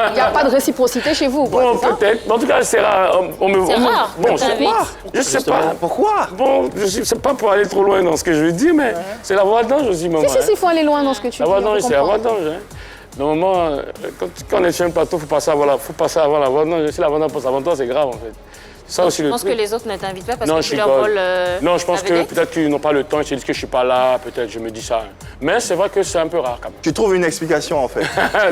B: Il n'y a pas de réciprocité chez vous, quoi,
G: Bon,
B: c'est ça?
G: peut-être. En tout cas, c'est rare.
C: C'est rare.
G: Bon, c'est
C: rare.
G: Je sais pas.
A: Pourquoi?
G: Bon, c'est pas pour aller trop loin dans ce que je veux dire, mais c'est la voix d'ange aussi, maman.
B: Si, il faut aller loin dans ce que tu
G: La
B: dis.
G: voix d'ange, c'est la voix d'ange. Hein. Normalement, quand on est sur un plateau, il faut passer avant la voix d'ange. Si la voix d'ange passe avant toi, c'est grave, en fait. Ça aussi,
C: Je pense que les autres ne t'invitent pas parce
G: non,
C: que tu leur voles
G: non, je pense
C: la
G: que
C: vedette.
G: peut-être qu'ils n'ont pas le temps, ils se disent que je ne suis pas là, peut-être, je me dis ça. Mais c'est vrai que c'est un peu rare quand même.
A: Tu trouves une explication en fait?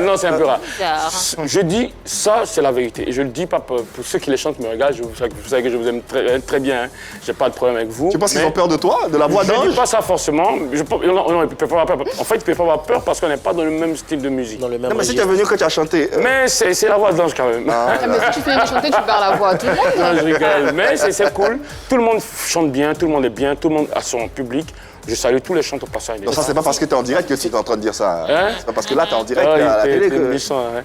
G: Non, c'est un peu rare.
C: Bizarre.
G: Je dis, ça, c'est la vérité. Et je le dis pas pour ceux qui les chantent, me regardent, vous savez que je vous aime très bien. Hein. J'ai pas de problème avec vous.
A: Tu penses qu'ils ont peur de toi, de la voix
G: Je ne
A: d'ange?
G: dis pas ça forcément. Non, ils peuvent pas avoir peur. En fait, ils peuvent pas avoir peur parce qu'on n'est pas dans le même style de musique.
D: Dans le même
A: Non, mais si tu
D: registre.
A: es venu quand tu as chanté.
G: Mais c'est la voix d'ange quand même.
B: Ah, mais si tu fais chanter, tu perds la voix à tout le monde.
G: Non, je rigole. Mais c'est cool. Tout le monde chante bien, tout le monde est bien, tout le monde a son public. Je salue tous les chanteurs au passage.
A: Non, ça, c'est pas parce que tu es en direct que tu es en train de dire ça.
G: Hein?
A: C'est pas parce que là, tu es en direct
G: Ah,
A: à la télé
G: t'es
A: que.
G: méchant, hein.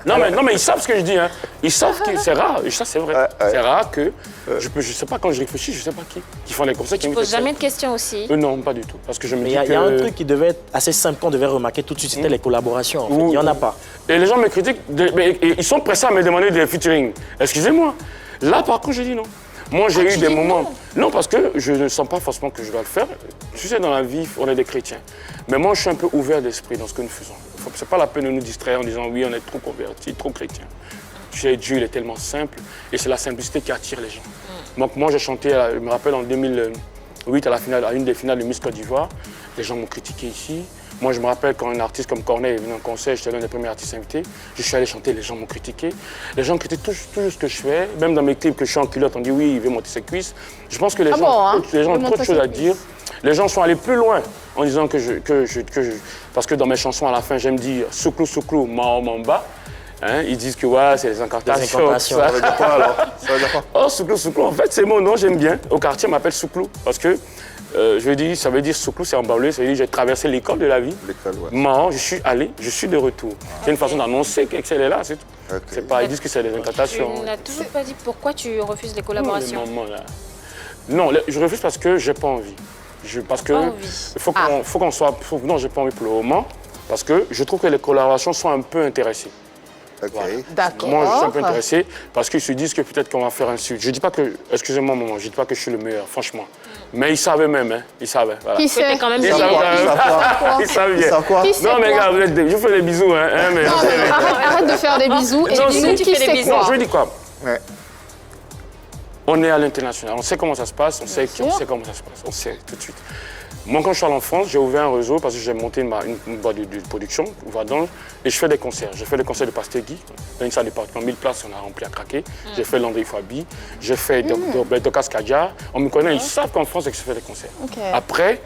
G: Non, mais ils savent ce que je dis. Hein. Ils savent que c'est rare. Et ça, c'est vrai. C'est rare que. Je sais pas, quand je réfléchis, je sais pas qui font les concerts.
C: Tu poses jamais de questions aussi.
G: Non, pas du tout. Parce que je me
D: Mais
G: dis
D: il
G: que...
D: y a un truc qui devait être assez simple qu'on devait remarquer tout de suite, c'était les collaborations. En fait. Il n'y en a pas.
G: Et les gens me critiquent, et ils sont pressés à me demander des featuring. Excusez-moi. Là, par contre, je dis non. Moi, j'ai eu des moments... Non, parce que je ne sens pas forcément que je dois le faire. Tu sais, dans la vie, on est des chrétiens. Mais moi, je suis un peu ouvert d'esprit dans ce que nous faisons. C'est pas la peine de nous distraire en disant oui, on est trop convertis, trop chrétiens. Tu sais, Dieu, il est tellement simple et c'est la simplicité qui attire les gens. Donc, moi, j'ai chanté, je me rappelle, en 2008, à une des finales de Miss Côte d'Ivoire. Les gens m'ont critiqué ici. Moi, je me rappelle quand un artiste comme Corneille est venu en concert, j'étais l'un des premiers artistes invités. Je suis allé chanter, les gens m'ont critiqué. Les gens critiquent tout ce que je fais. Même dans mes clips que je suis en culotte, on dit oui, il veut monter ses cuisses. Je pense que les gens ont trop de choses à dire. Les gens sont allés plus loin en disant parce que dans mes chansons, à la fin, j'aime dire souklou, souklou, mao, mamba. Hein, ils disent que ouais, c'est les incantations.
A: Ça veut dire quoi alors? Ça veut dire quoi?
G: Oh, souklou, souklou, en fait, c'est mon nom, j'aime bien. Au quartier, on m'appelle souklou parce que ça veut dire souklou, c'est en baoulé, ça veut dire j'ai traversé l'école de la vie.
A: L'école, ouais.
G: Mao, je suis allé, je suis de retour. C'est une façon d'annoncer qu'Excel est là, c'est tout.
A: Ok.
G: C'est pas, ils disent que c'est des incantations.
C: Tu n'as toujours pas dit pourquoi tu refuses les collaborations.
G: Non, je refuse parce que j'ai pas envie. Parce que faut qu'on soit. Non, j'ai pas envie pour le moment. Parce que je trouve que les collaborations sont un peu intéressées.
A: Ok.
G: Voilà.
B: D'accord.
G: Moi, je suis un peu intéressé parce qu'ils se disent que peut-être qu'on va faire un suite. Je dis pas que, excusez-moi, maman, je dis pas que je suis le meilleur, franchement. Mais ils savaient même, hein. Ils savaient. Voilà.
B: Qui sait?
C: quand même
G: Ils
C: bien.
G: savent quoi? Ils savent bien.
A: Ils savent quoi?
B: Qui sait
G: Non, mais
B: quoi?
G: gars, je vous fais des bisous, hein. Mais
B: Non, mais arrête de faire des bisous et
G: Non,
B: dis-nous
G: si,
B: qui
C: tu fais des
B: sait
C: bisous.
G: non,
B: quoi.
G: je lui dis quoi?
A: Ouais.
G: On est à l'international, on sait comment ça se passe, on sait comment ça se passe, on sait tout de suite. Moi, quand je suis en France, j'ai ouvert un réseau parce que j'ai monté une boîte de production, Voix d'Ange, et je fais des concerts. J'ai fait le concert de Pastegui, dans une salle de département, 1000 places, on a rempli à craquer. J'ai fait Landry Fabi, j'ai fait Docas Kadia. On me connaît, ils savent qu'en France, que je fais des concerts.
B: Ok.
G: Après,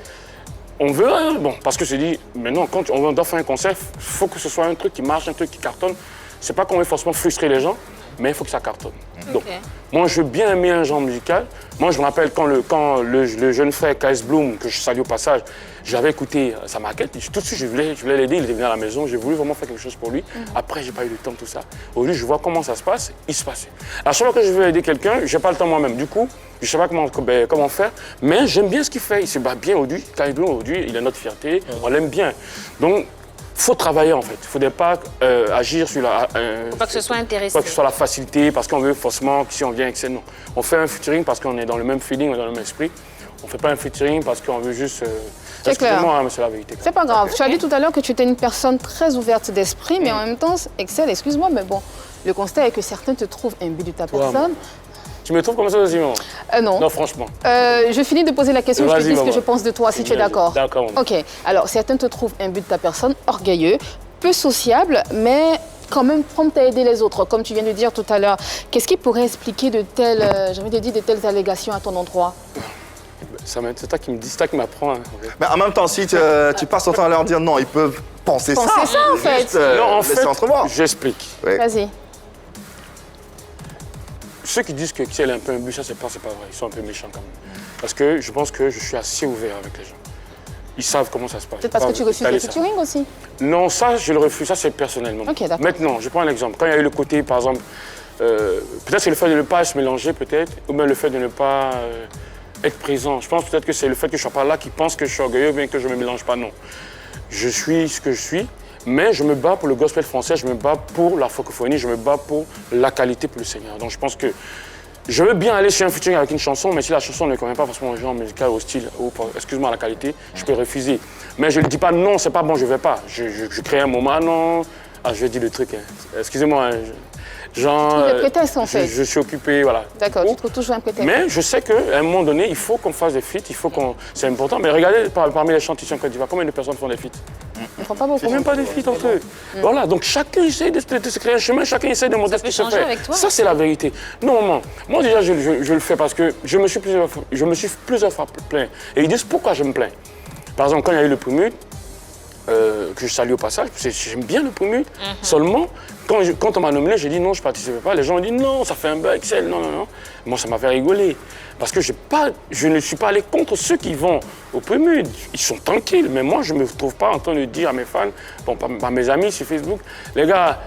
G: On veut, bon, parce que je dis, maintenant, quand on doit faire un concert, il faut que ce soit un truc qui marche, un truc qui cartonne. C'est pas qu'on veut forcément frustrer les gens, mais il faut que ça cartonne. Donc, moi, je veux bien aimer un genre musical. Moi, je me rappelle quand le jeune frère KS Bloom, que je salue au passage, j'avais écouté sa maquette. Tout de suite, je voulais l'aider. Il est venu à la maison. J'ai voulu vraiment faire quelque chose pour lui. Après, j'ai pas eu le temps de tout ça. Aujourd'hui, je vois comment ça se passe. Il se passe. À chaque fois que je veux aider quelqu'un, j'ai pas le temps moi-même. Du coup, je sais pas comment faire. Mais j'aime bien ce qu'il fait. Il se bat bien aujourd'hui. KS Bloom, aujourd'hui, il a notre fierté. On l'aime bien. Donc, faut travailler en fait. Il ne faudrait pas agir sur la.
C: Faut pas que ce soit intéressant.
G: Pas que ce soit la facilité, parce qu'on veut forcément que si on vient avec ça, non. On fait un featuring parce qu'on est dans le même feeling, dans le même esprit. On ne fait pas un featuring parce qu'on veut juste.
B: C'est clair.
G: Excusez-moi, mais c'est la vérité.
B: C'est pas grave. Tu as dit tout à l'heure que tu étais une personne très ouverte d'esprit, mais en même temps, Excel, excuse-moi, mais bon, le constat est que certains te trouvent imbu de ta personne.
G: Tu me trouves comme ça aussi, non?
B: Non.
G: Non, franchement.
B: Je finis de poser la question, je te dis ce que
G: maman.
B: je pense de toi, si tu es d'accord.
G: D'accord.
B: Ok. Alors, certains te trouvent imbu de ta personne, orgueilleux, peu sociable, mais quand même prompt à aider les autres, comme tu viens de dire tout à l'heure. Qu'est-ce qui pourrait expliquer de telles, j'ai envie de dire, de telles allégations à ton endroit?
G: C'est toi qui me dis, c'est toi qui m'apprends. En fait.
A: Mais en même temps, si tu passes ton temps à leur dire non, ils peuvent penser ça.
B: Penser ça, en fait.
A: Juste,
G: Non, en
A: laisser
G: fait,
A: entrevoir.
G: j'explique.
A: Ouais.
B: Vas-y.
G: Ceux qui disent que Excel est un peu un but, ça c'est pas vrai. Ils sont un peu méchants quand même. Parce que je pense que je suis assez ouvert avec les gens. Ils savent comment ça se passe.
B: Peut-être parce que tu refuses le featuring aussi?
G: Non, ça je le refuse, ça c'est personnellement.
B: Ok, d'accord.
G: Maintenant, je prends un exemple. Quand il y a eu le côté, par exemple, peut-être c'est le fait de ne pas se mélanger peut-être, ou bien le fait de ne pas être présent. Je pense peut-être que c'est le fait que je ne sois pas là qui pense que je suis orgueilleux, bien que je ne me mélange pas, non. Je suis ce que je suis. Mais je me bats pour le gospel français, je me bats pour la francophonie, je me bats pour la qualité pour le Seigneur. Donc je pense que je veux bien aller sur un featuring avec une chanson, mais si la chanson ne convient pas forcément au genre musical, au style, ou excuse-moi, à la qualité, je peux refuser. Mais je ne dis pas non, c'est pas bon, je ne vais pas. Je crée un moment, non. Ah, je vais dire le truc. Hein. Excusez-moi. Genre,
B: Tu trouves des prétextes en fait.
G: Je suis occupé, voilà.
B: D'accord, tu trouves toujours un prétexte.
G: Mais je sais qu'à un moment donné, il faut qu'on fasse des feats, il faut qu'on. C'est important. Mais regardez parmi les chanteurs en Côte d'Ivoire, combien de personnes font des feats?
B: Ils ne font pas beaucoup.
G: Ils ne font même pas des feats entre eux. Voilà, donc chacun essaie de se créer un chemin, chacun essaie de montrer ce qu'il se
C: changer
G: fait.
C: avec toi.
G: Ça, c'est la vérité. Non, moi déjà, je le fais parce que je me suis plusieurs fois plaint. Et ils disent pourquoi je me plains. Par exemple, quand il y a eu le PRIMUD, que je salue au passage, j'aime bien le PRIMUD. Seulement, quand on m'a nommé, j'ai dit non, je ne participais pas. Les gens ont dit non, ça fait un bug, Excel, non. Moi, ça m'a fait rigoler. Parce que je ne suis pas allé contre ceux qui vont au PRIMUD. Ils sont tranquilles, mais moi, je ne me trouve pas en train de dire à mes fans, bon, à mes amis sur Facebook, les gars,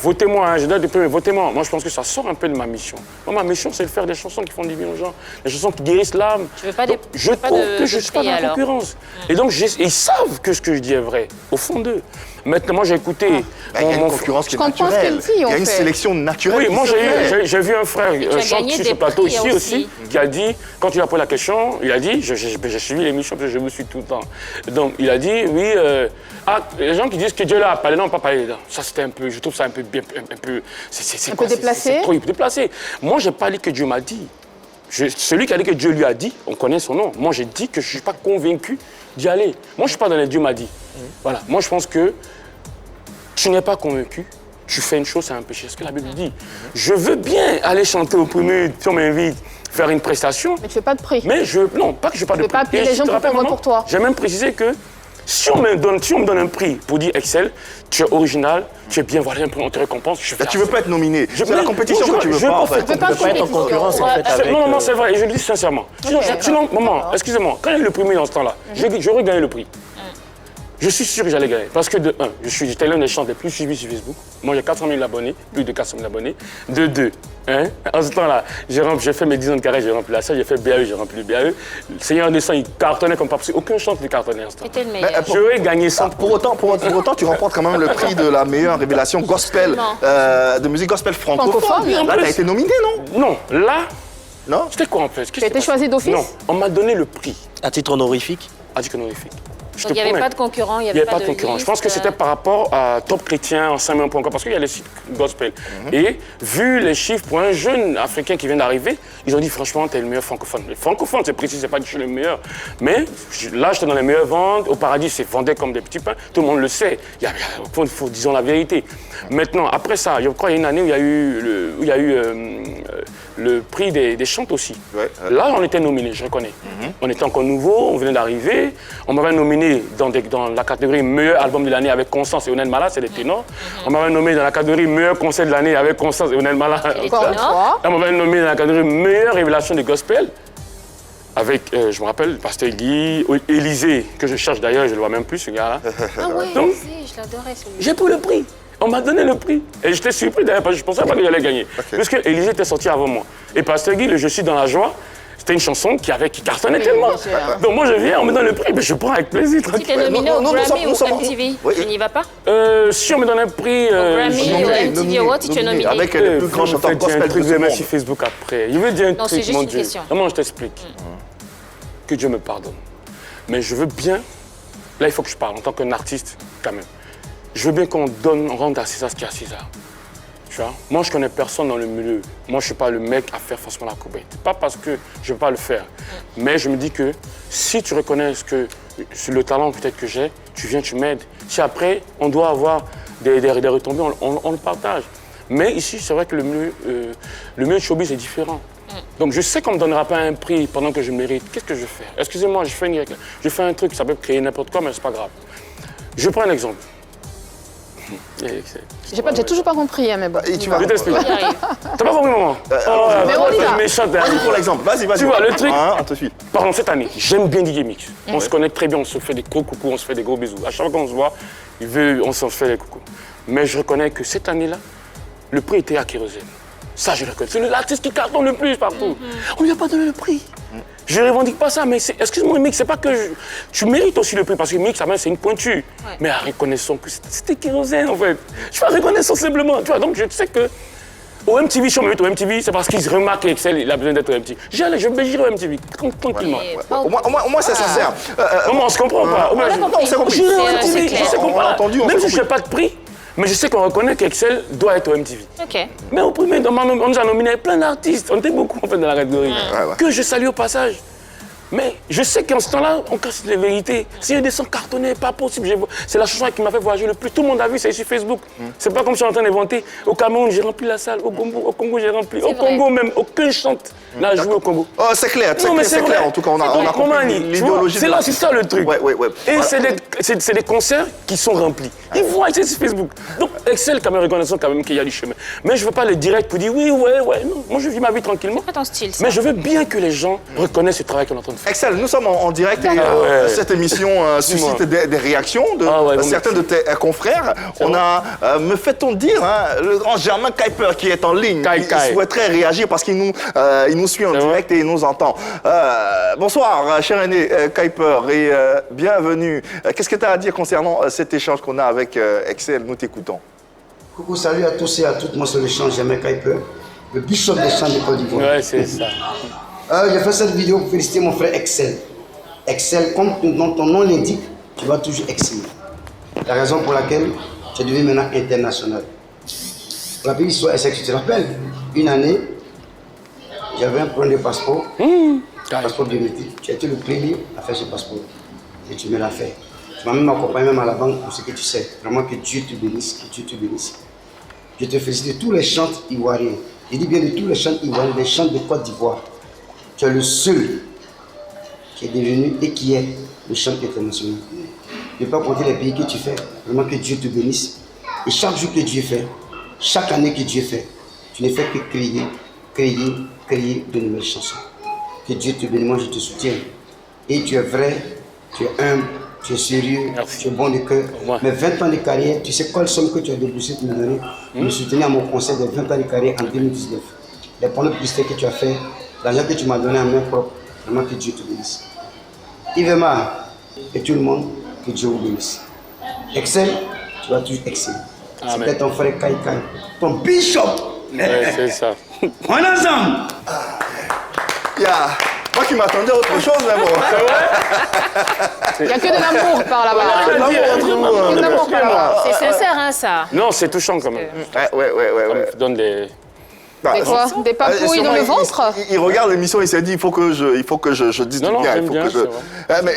G: votez-moi, hein, je donne des PRIMUD, votez-moi. Moi, je pense que ça sort un peu de ma mission. Moi, ma mission, c'est de faire des chansons qui font du bien aux gens, des chansons qui guérissent l'âme.
C: Tu veux pas
G: Donc, je trouve que je ne suis pas dans la concurrence. Et donc, ils savent que ce que je dis est vrai, au fond d'eux. Maintenant, moi, j'ai écouté.
A: Il y a une concurrence qui est
B: comprends ce
A: naturelle.
B: qu'elle dit,
A: Il y a
B: en
A: une
B: fait.
A: sélection naturelle.
G: Oui,
A: qui
G: moi
A: se fait.
G: j'ai vu un frère
C: tu as
G: chanter
C: gagné
G: sur
C: des
G: ce plateau
C: prix
G: ici
C: aussi.
G: qui a dit, quand il a posé la question, il a dit, j'ai suivi l'émission parce que je me suis tout le temps. Donc il a dit, oui, les gens qui disent que Dieu l'a parlé, non, pas parlé. Ça c'était un peu, je trouve ça un peu c'est
B: Un peu déplacé.
G: C'est trop déplacé. Moi, j'ai pas dit que Dieu m'a dit. Celui qui a dit que Dieu lui a dit, on connaît son nom. Moi, j'ai dit que je ne suis pas convaincu d'y aller. Moi, je ne suis pas dans les Dieu m'a dit. Voilà. Moi, je pense que tu n'es pas convaincu, tu fais une chose, c'est un péché. C'est ce que la Bible dit. Je veux bien aller chanter au PRIMUD, si on m'invite, faire une prestation.
B: Mais tu ne fais pas de prix.
G: Mais non, pas que je ne fais pas de prix.
B: Tu ne veux pas appeler les gens pour faire pour toi.
G: J'ai même précisé que si on me donne un prix pour dire Excel, tu es original, tu es bien, voilà, on te récompense. Tu
A: ne veux pas être nominé. C'est la compétition que tu veux pas, en fait.
D: Tu ne peux pas être en concurrence en fait avec...
G: Non, c'est vrai, et je le dis sincèrement. Sinon, maman, excusez-moi, quand il y a eu le premier dans ce temps-là, j'aurais gagné le prix. Je suis sûr que j'allais gagner. Parce que de 1, j'étais l'un des chants les plus suivis sur Facebook. Moi, j'ai 400 000 abonnés, plus de 400 000 abonnés. De 2, en ce temps-là, j'ai fait mes 10 ans de carrière, j'ai rempli la salle, j'ai fait BAE, j'ai rempli le BAE. Le Seigneur descend, il cartonnait comme pas possible. Aucun chant ne cartonnait en ce temps.
C: C'était le meilleur.
G: J'aurais gagné 100.
A: Pour autant, tu remportes quand même le prix de la meilleure révélation gospel, de musique gospel francophone. Là, tu as été nominé, non?
G: Non, là,
A: Non?
G: c'était quoi en fait?
B: Tu as été choisi d'office?
G: Non, on m'a donné le prix.
D: À titre honorifique?
G: À titre honorifique.
C: Donc il n'y avait pas de concurrent, il n'y avait pas de
G: concurrent.
C: liste.
G: Je pense que c'était par rapport à Top Chrétien, en 5 parce qu'il y a les sites gospel. Et vu les chiffres pour un jeune Africain qui vient d'arriver, ils ont dit franchement, t'es le meilleur francophone. Le francophone, c'est précis, c'est pas que je suis le meilleur. Mais là, j'étais dans les meilleures ventes. Au paradis, c'est vendait comme des petits pains. Tout le monde le sait. Disons la vérité. Maintenant, après ça, je crois qu'il y a une année où il y a eu le prix des chantes aussi.
A: Ouais,
G: Là, on était nominé, je reconnais. On était encore nouveau, on venait d'arriver. On m'avait nominé dans la catégorie meilleur album de l'année avec Constance et Onel Mala, c'est les ténors. On m'avait nommé dans la catégorie meilleur concert de l'année avec Constance et Onel Mala.
B: Encore une fois.
G: On m'avait nommé dans la catégorie meilleure révélation de gospel. Avec, je me rappelle, Pasteur Guy, Élisée, que je cherche d'ailleurs, je ne le vois même plus, ce gars-là.
C: Ah ouais,
G: Donc,
C: je l'adorais celui-là.
G: j'ai pris le prix. On m'a donné le prix. Et j'étais surpris d'ailleurs, parce que je ne pensais pas que j'allais gagner. Parce que Élisée était sorti avant moi. Et Pasteur Guy, le Je suis dans la joie, c'était une chanson qui cartonnait tellement. Donc moi, je viens, on me donne le prix, mais je prends avec plaisir.
C: Si tu es nominé au Grammy ou MTV, tu n'y vas pas?
G: Si on me donne un prix...
C: Grammy ou MTV Awards, tu es nominé.
A: Avec les plus grands chanteurs gospel de ce monde.
G: sur Facebook après. Il veut dire un
C: Non, c'est
G: truc,
C: juste
G: mon
C: une
G: Dieu.
C: question.
G: Comment je t'explique? Que Dieu me pardonne. Mais je veux bien... Là, il faut que je parle en tant qu'un artiste, quand même. Je veux bien qu'on rende à César ce qu'il y a à César. Tu vois? Moi, je connais personne dans le milieu. Moi, je ne suis pas le mec à faire forcément la courbette. Pas parce que je ne veux pas le faire. Mais je me dis que si tu reconnais le talent peut-être que j'ai, tu viens, tu m'aides. Si après, on doit avoir des retombées, on le partage. Mais ici, c'est vrai que le milieu de showbiz est différent. Donc je sais qu'on ne me donnera pas un prix pendant que je mérite. Qu'est-ce que je fais? Excusez-moi, je fais un truc, ça peut créer n'importe quoi, mais c'est pas grave. Je prends un exemple.
B: J'ai toujours pas compris, hein, mais bon.
A: Et tu vas
G: Je t'explique. T'as pas compris, maman?
B: mais on y va.
G: Méchante,
A: Vas-y pour l'exemple, vas-y.
G: Tu vois, le truc-
A: On te suit.
G: Pardon, cette année, j'aime bien DJ Mix. On se connaît très bien, on se fait des gros coucous, on se fait des gros bisous. À chaque fois qu'on se voit, on s'en fait des coucous. Mais je reconnais que cette année-là, le prix était à Kérosène. Ça, je le reconnais. C'est l'artiste qui cartonne le plus partout. On lui a pas donné le prix. Je revendique pas ça, mais excuse-moi, Mix, c'est pas que tu mérites aussi le prix, parce que Mix, c'est une pointure. Mais reconnaissons que c'était Kérosène, en fait. Je suis reconnaissant simplement. Tu vois, donc je sais que au MTV, si on me met au MTV, c'est parce qu'ils remarquent qu'Excel, il a besoin d'être au MTV. Je vais gérer au MTV, tranquillement.
A: Au moins, c'est sincère.
G: Comment on se comprend pas?
A: On s'est compris.
G: J'irai au MTV,
C: clair.
G: je sais qu'on
A: On a entendu, on
G: même
A: s'est
G: si je fais pas de prix, mais je sais qu'on reconnaît qu'Excel doit être au MTV.
C: Ok.
G: Mais au premier, on nous a nominé plein d'artistes. On était beaucoup en fait dans la catégorie. Que je salue au passage. Mais je sais qu'en ce temps-là, on casse les vérités. S'il y a des sons cartonnés, pas possible. C'est la chanson qui m'a fait voyager le plus. Tout le monde a vu, c'est sur Facebook. C'est pas comme si on est en train d'inventer. Au Cameroun, j'ai rempli la salle. Au Congo, j'ai rempli. Au Congo même, aucun chante n'a joué au Congo.
A: Oh, c'est clair,
G: Non, mais
A: c'est clair. En tout cas, on a compris l'idéologie.
G: C'est ça le truc.
A: Ouais.
G: Et c'est des concerts qui sont remplis. Ils voient Excel sur Facebook. Donc Excel, quand même, reconnaissant quand même qu'il y a du chemin. Mais je ne veux pas le direct pour dire oui, ouais. Non, moi, je vis ma vie tranquillement.
C: Pas ton style, ça.
G: Mais je veux bien que les gens reconnaissent ce travail qu'on est en train de faire.
A: Excel, nous sommes en direct et cette émission suscite des réactions de certains de tes confrères. Me fait-on dire, le grand Germain Kuiper qui est en ligne, il souhaiterait réagir parce qu'il nous suit en direct et il nous entend. Bonsoir, cher aîné Kuiper, et bienvenue. Qu'est-ce que tu as à dire concernant cet échange qu'on a avec Excel? Nous t'écoutons.
I: Coucou, salut à tous et à toutes. Moi, c'est le chant Germain Kuiper, le bishop des chants de Côte d'Ivoire.
G: Ouais, c'est ça.
I: J'ai fait cette vidéo pour féliciter mon frère Excel. Excel, comme ton nom l'indique, tu vas toujours exceller. La raison pour laquelle tu es devenu maintenant international. Pour la petite histoire, Excel, tu te rappelles, une année, j'avais un problème de passeport, passeport biométrique. Tu as été le premier à faire ce passeport. Et tu me l'as fait. Tu m'as même accompagné même à la banque pour ce que tu sais. Vraiment que Dieu te bénisse, que Dieu te bénisse. Je te félicite de tous les chants ivoiriens. Je dis bien de tous les chants ivoiriens, les chants de Côte d'Ivoire. Tu es le seul qui est devenu et qui est le chant international. Je ne peux pas compter les pays que tu fais. Vraiment que Dieu te bénisse. Et chaque jour que Dieu fait, chaque année que Dieu fait, tu ne fais que créer de nouvelles chansons. Que Dieu te bénisse, moi je te soutiens. Et tu es vrai, tu es humble, tu es sérieux, tu es bon de cœur. Mais 20 ans de carrière, tu sais quelle somme que tu as déboursé pour me donner pour me soutenir à mon concert de 20 ans de carrière en 2019. Les panneaux publicitaires que tu as fait, l'argent que tu m'as donné en main propre, vraiment que Dieu te bénisse. Yvema et tout le monde, que Dieu vous bénisse. Excel, tu vas toujours exceller. C'était ton frère Kai, ton bishop.
G: Ouais, c'est ça.
I: On est ensemble.
A: Moi qui m'attendais à autre chose, mais bon.
B: Il n'y a que de l'amour par là-bas.
C: C'est sincère, hein, ça.
G: Non, c'est touchant quand même.
A: Ouais.
G: Ça me donne des...
B: Des quoi? Des papouilles dans le ventre?
A: Il regarde l'émission, il s'est dit il faut que je dise du bien. Mais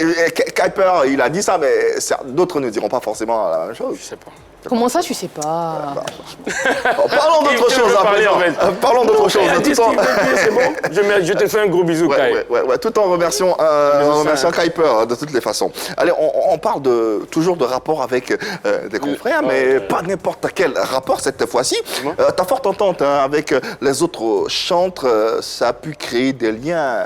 A: Kuiper, il a dit ça, mais d'autres ne diront pas forcément la même chose.
G: Je sais pas.
B: Comment ça, tu sais pas?
A: Bon, parlons d'autre
G: Tu
A: chose
G: veux
A: à
G: parler,
A: présent.
G: en fait.
A: Parlons d'autre chose.
G: Dis ce qu'il veut dire, c'est bon. Je te fais un gros bisou, Kai.
A: Ouais, tout en remerciant, Kuiper de toutes les façons. Allez, on parle toujours de rapport avec des confrères, mais pas n'importe quel rapport cette fois-ci. Ta forte entente avec les autres chantres, ça a pu créer des liens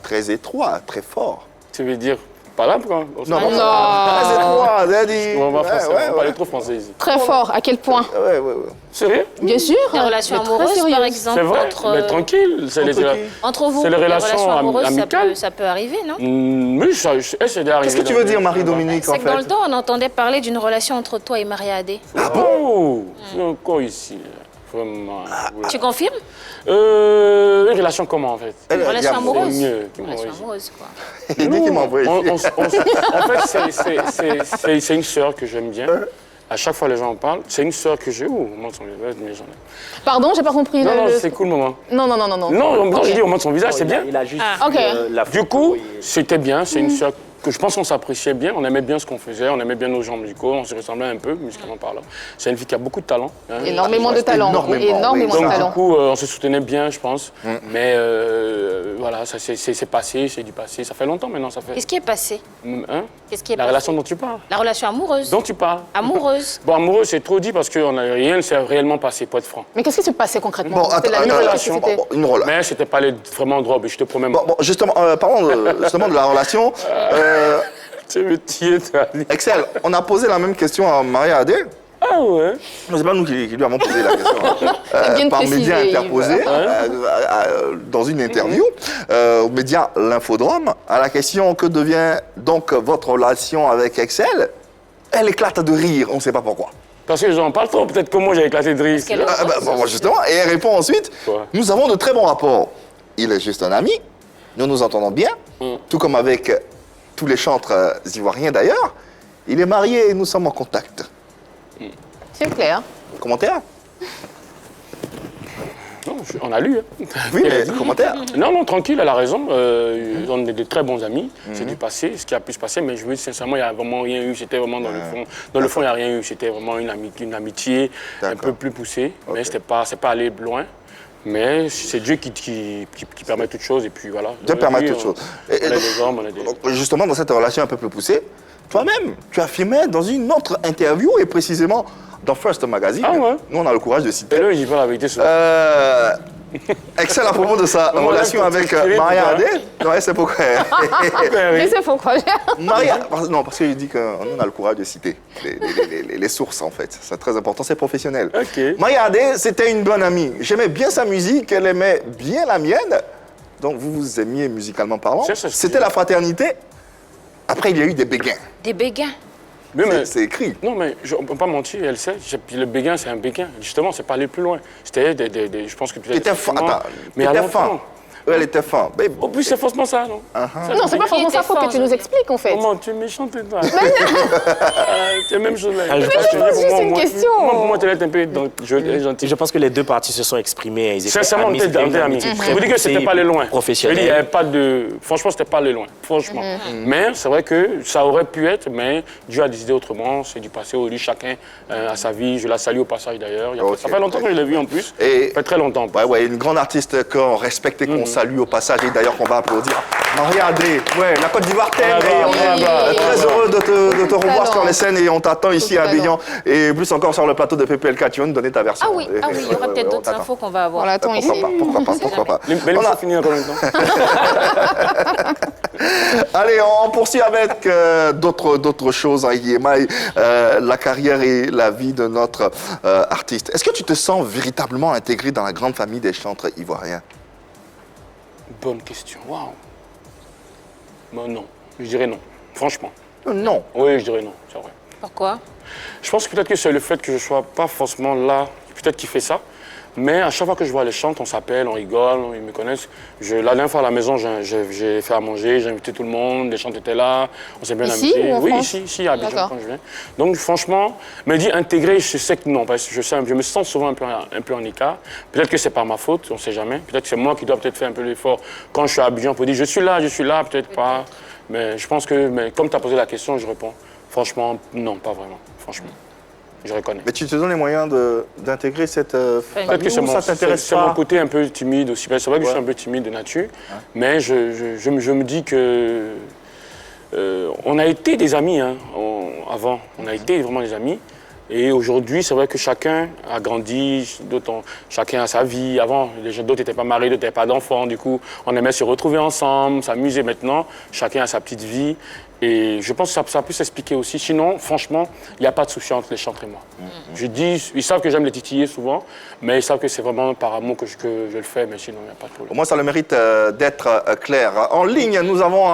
A: très étroits, très forts.
G: Tu veux dire par là, quoi?
A: Non, très étroits, Daddy.
G: On va français, on parle trop français ici.
B: Très fort, à quel point?
A: Ouais.
G: Sérieux?
B: Bien sûr.
C: Les relations
B: mais très
C: amoureuses, par
B: sérieuses.
C: exemple,
G: C'est vrai? Mais tranquille.
C: entre vous,
G: C'est les relations
C: amoureuses,
G: amicales.
C: ça peut arriver, non?
G: Oui, c'est déjà arrivé.
A: Qu'est-ce que tu veux dire, Marie-Dominique, en
C: C'est que dans le
A: fait?
C: temps, on entendait parler d'une relation entre toi et Maria Adé.
A: Ah bon?
G: Oh, c'est encore ici. Vraiment.
C: Tu confirmes?
G: Une relation comment, en fait?
C: Une relation amoureuse.
G: mieux qui
C: Une
G: m'a
C: relation
G: envoyé.
C: amoureuse, quoi.
A: Il dit qu'il m'a envoyé.
G: En fait, c'est une sœur que j'aime bien. À chaque fois, les gens en parlent. C'est une sœur que j'ai. Ouh, on montre son visage, mais j'en ai.
B: Pardon, j'ai pas compris.
G: Non,
B: le-
G: c'est cool, maman.
B: Non.
G: Non, je dis, on montre son visage, c'est bien.
D: Il a juste
B: Ok.
D: la
G: Du coup, c'était bien. C'est une sœur que je pense qu'on s'appréciait bien. On aimait bien ce qu'on faisait. On aimait bien nos genres musicaux. On se ressemblait un peu, musicalement parlant. C'est une fille qui a beaucoup de talent. Hein.
B: Énormément de talent.
A: énormément,
B: de
G: Donc,
B: talent.
G: du coup, on se soutenait bien, je pense. Mais voilà, ça c'est passé, c'est du passé. Ça fait longtemps maintenant, ça fait.
C: Qu'est-ce qui est passé?
G: Hein?
C: Qu'est-ce qui est
G: La
C: passé?
G: relation dont tu parles.
C: La relation amoureuse.
G: Dont tu parles.
C: Amoureuse.
G: Bon, amoureux, c'est trop dit parce que rien ne s'est réellement passé, pour être franc.
B: Mais qu'est-ce qui se passait concrètement?
A: Bon,
B: C'était
A: attends,
B: la
G: relation.
B: qu'est-ce que c'était?
A: Une relation.
G: Mais c'était pas vraiment droit, je te promets.
A: Bon, justement, parlons justement de la relation.
G: Tu veux tirer, toi.
A: Excel, on a posé la même question à Maria Adé.
G: Ah ouais?
A: C'est pas nous qui lui avons posé la question.
B: bien
A: Par
B: précisé,
A: médias
B: Yves.
A: interposés dans une interview au média L'Infodrome. À la question que devient donc votre relation avec Excel, elle éclate de rire, on ne sait pas pourquoi.
G: Parce que j'en parle trop, peut-être que moi j'ai éclaté de rire.
C: qu'elle a-
A: Bon, justement, et elle répond ensuite,
G: Quoi?
A: nous avons de très bons rapports. Il est juste un ami, nous nous entendons bien, tout comme avec tous les chantres ivoiriens d'ailleurs. Il est marié et nous sommes en contact.
B: C'est clair.
A: Commentaire?
G: Non, on a lu. Hein.
A: Oui, mais commentaire.
G: Non, tranquille, elle a raison. On est de très bons amis. C'est du passé, ce qui a pu se passer. Mais je veux dire, sincèrement, il n'y a vraiment rien eu. C'était vraiment dans le fond. Dans le fond, il n'y a rien eu. C'était vraiment une amitié un peu plus poussée. Mais c'est pas allé loin. Mais c'est Dieu qui permet toutes choses. Et puis voilà.
A: Dieu permet toutes choses.
G: On est des hommes, on est des...
A: Donc, justement, dans cette relation un peu plus poussée, toi-même, tu affirmais dans une autre interview, et précisément dans First Magazine,
G: Ah ouais?
A: nous on a le courage de
G: Et
A: citer,
G: là, il dit pas la vérité souvent.
A: Excel à propos de sa
G: On
A: relation
G: l'a
A: avec
G: tiré,
A: Maria
G: pourquoi,
A: Adé. Ouais, c'est pourquoi.
B: Mais c'est pourquoi.
A: Maria, non, parce qu'il dit qu'on a le courage de citer les sources en fait. C'est très important, c'est professionnel.
G: Ok.
A: Maria Adé, c'était une bonne amie. J'aimais bien sa musique, elle aimait bien la mienne. Donc vous vous aimiez musicalement parlant.
G: C'est-
A: C'était la fraternité. Après, il y a eu des béguins.
C: Des béguins.
G: Mais-
A: C'est écrit.
G: Non, mais on ne peut pas mentir, elle sait. Le béguin, c'est un béguin. Justement, c'est pas aller plus loin. C'était je pense que...
A: Qui était fin. Attends,
G: mais
A: qui
G: à
A: était
G: longtemps.
A: fin. Oui, elle était fin. Mais
G: En plus, c'est faussement ça, non?
B: Non, c'est pas forcément ça, faut que tu nous expliques en fait.
G: Comment tu es méchante, toi? Tu es même chose là.
D: je
G: Je
D: pense
G: pense que
B: que c'est
G: pour
B: une
G: moi,
B: question.
G: Pour moi, tu es un peu gentil.
D: Je pense que les deux parties se sont exprimées. Ils étaient
G: Sincèrement, on
D: amis,
G: était
D: c'était une
G: amis.
D: amitié
G: Je
D: très
G: vous dis que c'était
D: poussée,
G: pas aller loin.
D: professionnelle.
G: Je veux dire, il y avait pas de... Franchement, c'était pas aller loin. Franchement. Mais c'est vrai que ça aurait pu être, mais Dieu a décidé autrement. C'est du passé. Aujourd'hui, chacun a sa vie. Je la salue au passage d'ailleurs.
A: Ok.
G: Ça fait longtemps que je l'ai vu en plus.
A: Et-
G: Ça fait très longtemps.
A: ouais, une grande artiste qu'on respecte et qu'on salue au passage et d'ailleurs qu'on va applaudir. Maria Adé, ouais, la Côte d'Ivoire t'aime
G: Ah bah,
A: et on
G: ah
A: est
G: bah,
A: très heureux de te revoir
B: talent.
A: sur les scènes et on t'attend ici à
B: talent.
A: Abidjan et plus encore sur le plateau de PPLK. Tu vas nous donner ta version.
C: Ah oui, il y aura peut-être
A: on
C: d'autres
A: t'attend.
C: infos qu'on va avoir.
B: On l'attend ici.
A: Pourquoi pas.
G: Mais
A: On
G: il
A: a-
G: faut finir dans combien de temps?
A: Allez, on poursuit avec d'autres choses, hein, Yémaï, la carrière et la vie de notre artiste. Est-ce que tu te sens véritablement intégré dans la grande famille des chantres ivoiriens?
G: Bonne question. Waouh. Non, je dirais non. Franchement.
A: Non.
G: Oui, je dirais non, c'est vrai.
C: Pourquoi?
G: Je pense que peut-être que c'est le fait que je ne sois pas forcément là, peut-être qui fait ça. Mais à chaque fois que je vois les chantes, on s'appelle, on rigole, ils me connaissent. La dernière fois à la maison, j'ai fait à manger, j'ai invité tout le monde, les chantes étaient là, on s'est bien
B: Ici
G: amusés.
B: ou en
G: Oui,
B: France?
G: ici, à Abidjan,
B: D'accord.
G: quand je viens. Donc franchement, me dire intégré, je sais que non, parce que je me sens souvent un peu en écart. Peut-être que c'est pas ma faute, on ne sait jamais. Peut-être que c'est moi qui dois peut-être faire un peu l'effort quand je suis à Abidjan pour dire je suis là, peut-être pas. Mais je pense que, comme tu as posé la question, je réponds. Franchement, non, pas vraiment, franchement. je reconnais.
A: Mais tu te donnes les moyens d'intégrer cette
G: Peut-être que
A: famille ou ça t'intéresse
G: c'est
A: pas?
G: mon côté un peu timide aussi. C'est vrai que je suis un peu timide de nature, mais je me dis que on a été des amis avant. On a été vraiment des amis. Et aujourd'hui, c'est vrai que chacun a grandi, chacun a sa vie. Avant, d'autres n'étaient pas mariés, d'autres n'avaient pas d'enfants. Du coup, on aimait se retrouver ensemble, s'amuser. Maintenant, chacun a sa petite vie. Et je pense que ça peut s'expliquer aussi. Sinon, franchement, il n'y a pas de souci entre les chantres et moi. Je dis, ils savent que j'aime les titiller souvent, mais ils savent que c'est vraiment par amour que je le fais, mais sinon, il n'y a pas de problème.
A: Au moins, ça a le mérite d'être clair. En ligne, nous avons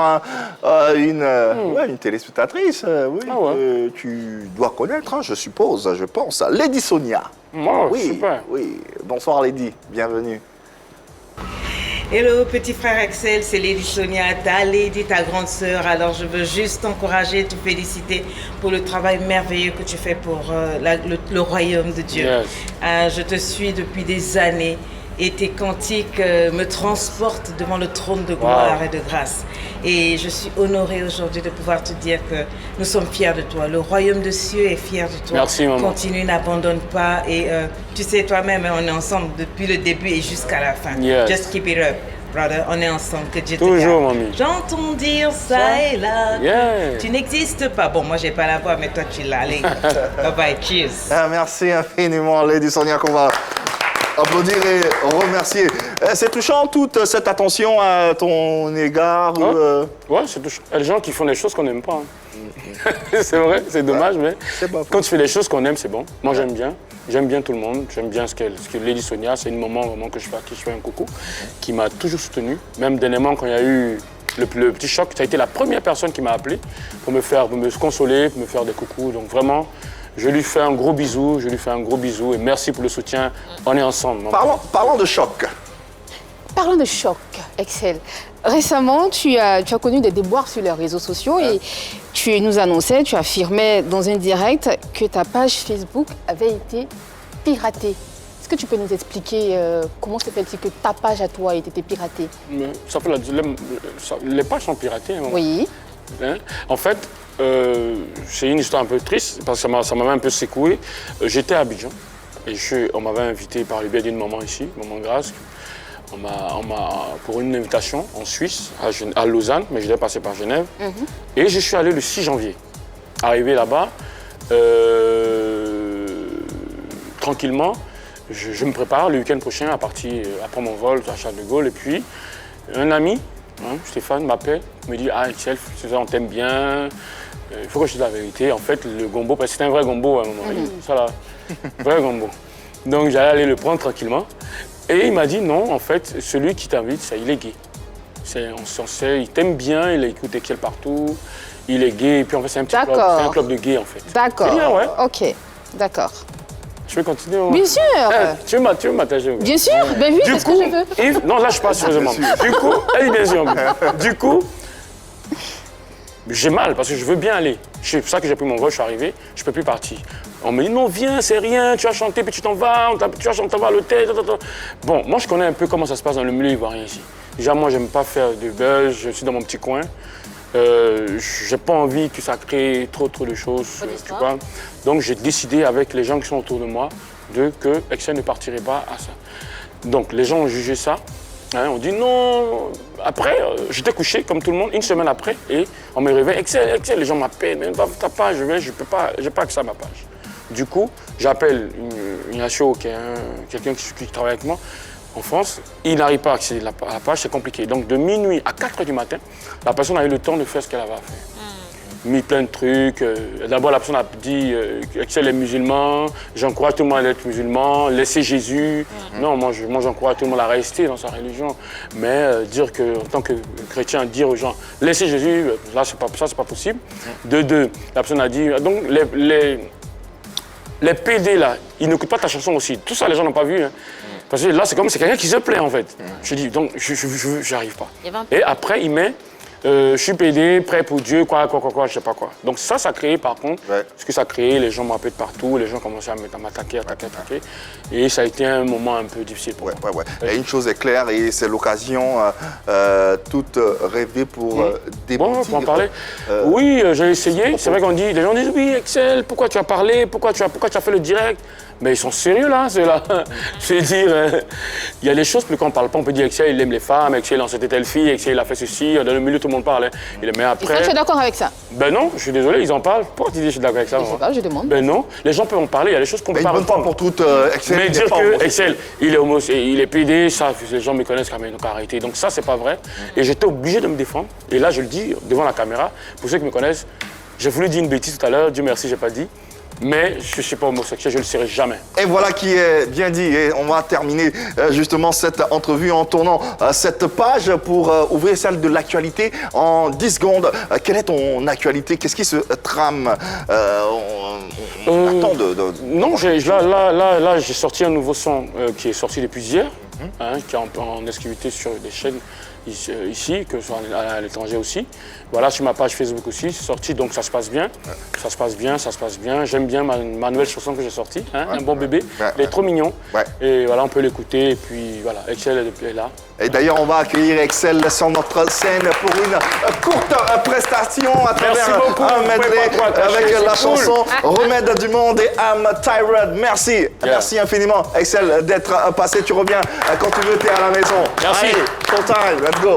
A: une téléspectatrice que tu dois connaître, hein, je suppose, je pense. Lady Sonia.
G: Oh,
A: oui,
G: super.
A: Oui. Bonsoir, Lady. Bienvenue.
J: Hello, petit frère Excel, c'est Lady Sonia, ta Lady, ta grande sœur. Alors, je veux juste t'encourager, te féliciter pour le travail merveilleux que tu fais pour le royaume de Dieu.
G: Yes.
J: Je te suis depuis des années et tes cantiques me transportent devant le trône de gloire et de grâce. Et je suis honorée aujourd'hui de pouvoir te dire que nous sommes fiers de toi. Le royaume de cieux est fier de toi.
G: Merci, maman.
J: Continue, n'abandonne pas. Et tu sais, toi-même, on est ensemble depuis le début et jusqu'à la fin.
G: Yes.
J: Just keep it up, brother. On est ensemble. Que Dieu te
G: Toujours,
J: garde.
G: mamie.
J: J'entends dire ça et là.
G: Yeah.
J: Tu n'existes pas. Bon, moi, j'ai pas la voix, mais toi, tu l'as. Allez, bye-bye. Cheers.
A: Merci infiniment, Lady Sonia, qu'on va applaudir et remercier. C'est touchant, toute cette attention à ton égard.
G: Ouais, c'est touchant. Il y a des gens qui font des choses qu'on n'aime pas. Hein. C'est vrai, c'est dommage, mais quand tu fais des choses qu'on aime, c'est bon. Moi, j'aime bien. J'aime bien tout le monde. J'aime bien ce que Lady Sonia, c'est une maman vraiment à qui je fais un coucou, qui m'a toujours soutenu. Même dernièrement, quand il y a eu le petit choc, ça a été la première personne qui m'a appelé pour me consoler, pour me faire des coucous. Donc vraiment, je lui fais un gros bisou, et merci pour le soutien. On est ensemble.
A: Parlons de choc.
B: Parlons de choc, Excel. Récemment, tu as connu des déboires sur les réseaux sociaux et tu nous annonçais, tu affirmais dans un direct que ta page Facebook avait été piratée. Est-ce que tu peux nous expliquer comment se fait-il que ta page à toi ait été piratée?
G: Ça fait les pages sont piratées. Hein.
B: Oui.
G: Hein? En fait, c'est une histoire un peu triste parce que ça m'avait un peu secoué. J'étais à Abidjan et on m'avait invité par le biais d'une maman ici, maman Grasse. Pour une invitation en Suisse, à Lausanne, mais je devais passer par Genève. Et je suis allé le 6 janvier. Arrivé là-bas, tranquillement, je me prépare le week-end prochain à partir après mon vol à Charles de Gaulle. Et puis, un ami, Stéphane, m'appelle, me dit « Ah, Excel, on t'aime bien, il faut que je te dise la vérité. » En fait, le gombo, parce que c'était un vrai gombo à un moment. Ça là, vrai gombo. Donc, j'allais aller le prendre tranquillement. Et il m'a dit non, en fait, celui qui t'invite, il est gay. On sait, il t'aime bien, il écoute Excel partout, il est gay, et puis en fait, c'est un petit club, c'est un club de gays en fait.
B: D'accord.
G: Bien, ouais.
B: Ok, d'accord.
G: Je vais continuer.
B: Bien sûr.
G: Tu veux m'attacher.
B: Bien sûr, ben oui, c'est ce que je veux.
G: Yves, non, là, je passe sérieusement. Du coup, elle dit bien sûr. Du coup, j'ai mal parce que je veux bien aller. C'est pour ça que j'ai pris mon vol, je suis arrivé, je ne peux plus partir. On me dit non, viens, c'est rien, tu vas chanter, puis tu t'en vas, tu vas à l'hôtel. Bon, moi, je connais un peu comment ça se passe dans le milieu ivoirien ici. Déjà, moi, j'aime pas faire de buzz, je suis dans mon petit coin. J'ai pas envie que ça crée trop de choses, tu vois. Donc, j'ai décidé avec les gens qui sont autour de moi que Excel ne partirait pas à ça. Donc, les gens ont jugé ça. Hein, on dit non. Après, j'étais couché comme tout le monde, une semaine après, et on me réveille. Excel, les gens m'appellent, mais va ta page, je peux pas, j'ai pas accès à ma page. Du coup, j'appelle une HO, quelqu'un qui travaille avec moi en France. Il n'arrive pas à accéder à la page, c'est compliqué. Donc de minuit à 4 h du matin, la personne a eu le temps de faire ce qu'elle avait à faire. Mis plein de trucs. D'abord, la personne a dit Excel est musulman, j'encourage tout le monde à être musulman, laissez Jésus. Non, moi j'encourage tout le monde à rester dans sa religion. Mais dire que, en tant que chrétien, dire aux gens laissez Jésus, là, c'est pas possible. De deux, la personne a dit donc les PD là, ils n'écoutent pas ta chanson aussi. Tout ça, les gens n'ont pas vu. Hein. Parce que là, c'est comme c'est quelqu'un qui se plaît en fait. Je dis donc, j'arrive pas. Et après, il met je suis PD, prêt pour Dieu, quoi, je sais pas quoi. Donc ça a créé par contre, ce que ça a créé, les gens m'appelaient de partout, les gens commençaient à m'attaquer. Et ça a été un moment un peu difficile pour moi.
A: Et une chose est claire, et c'est l'occasion toute rêvée pour déboutir.
G: Bon, on peut en parler. Oui, j'ai essayé. C'est vrai qu'on dit, les gens disent, oui, Excel, pourquoi tu as parlé, pourquoi tu as fait le direct? Mais ils sont sérieux là, ceux-là. Je veux dire, il y a des choses, plus qu'on ne parle pas, on peut dire Excel, il aime les femmes, Excel, on s'était telle fille, Excel, il a fait ceci, dans le milieu, tout le monde parle. Mais après...
B: Est-ce que tu es d'accord avec ça?
G: Ben non, je suis désolé, ils en parlent. Pourquoi tu dis que je suis d'accord avec ça?
B: Je sais pas, je demande.
G: Ben non, les gens peuvent en parler, il y a des choses qu'on ne peut pas répondre.
A: Pour toutes, Excel,
G: mais dire que Excel, il est PD, ça, les gens me connaissent quand même, donc arrêtez. Donc ça, c'est pas vrai. Et j'étais obligé de me défendre. Et là, je le dis devant la caméra, pour ceux qui me connaissent, j'ai voulu dire une bêtise tout à l'heure, Dieu merci, j'ai pas dit. Mais je ne suis pas homosexuel, je ne le serai jamais.
A: Et voilà qui est bien dit. Et on va terminer justement cette entrevue en tournant cette page pour ouvrir celle de l'actualité en 10 secondes. Quelle est ton actualité? Qu'est-ce qui se trame? On attend de...
G: Non, là, j'ai sorti un nouveau son qui est sorti depuis hier, qui est en exclusivité sur des chaînes ici, que ce soit à l'étranger aussi. Voilà, sur ma page Facebook aussi, c'est sorti, donc ça se passe bien. Ça se passe bien. J'aime bien ma nouvelle chanson que j'ai sortie, Un bon bébé. Il est trop mignon. Et voilà, on peut l'écouter. Et puis voilà, Excel est là.
A: Et d'ailleurs, on va accueillir Excel sur notre scène pour une courte prestation à travers un medley avec la chanson Remède du monde et I'm Tired. Merci. Merci infiniment, Excel, d'être passé. Tu reviens quand tu veux, tu es à la maison.
G: Merci.
A: Allez, full time, let's go.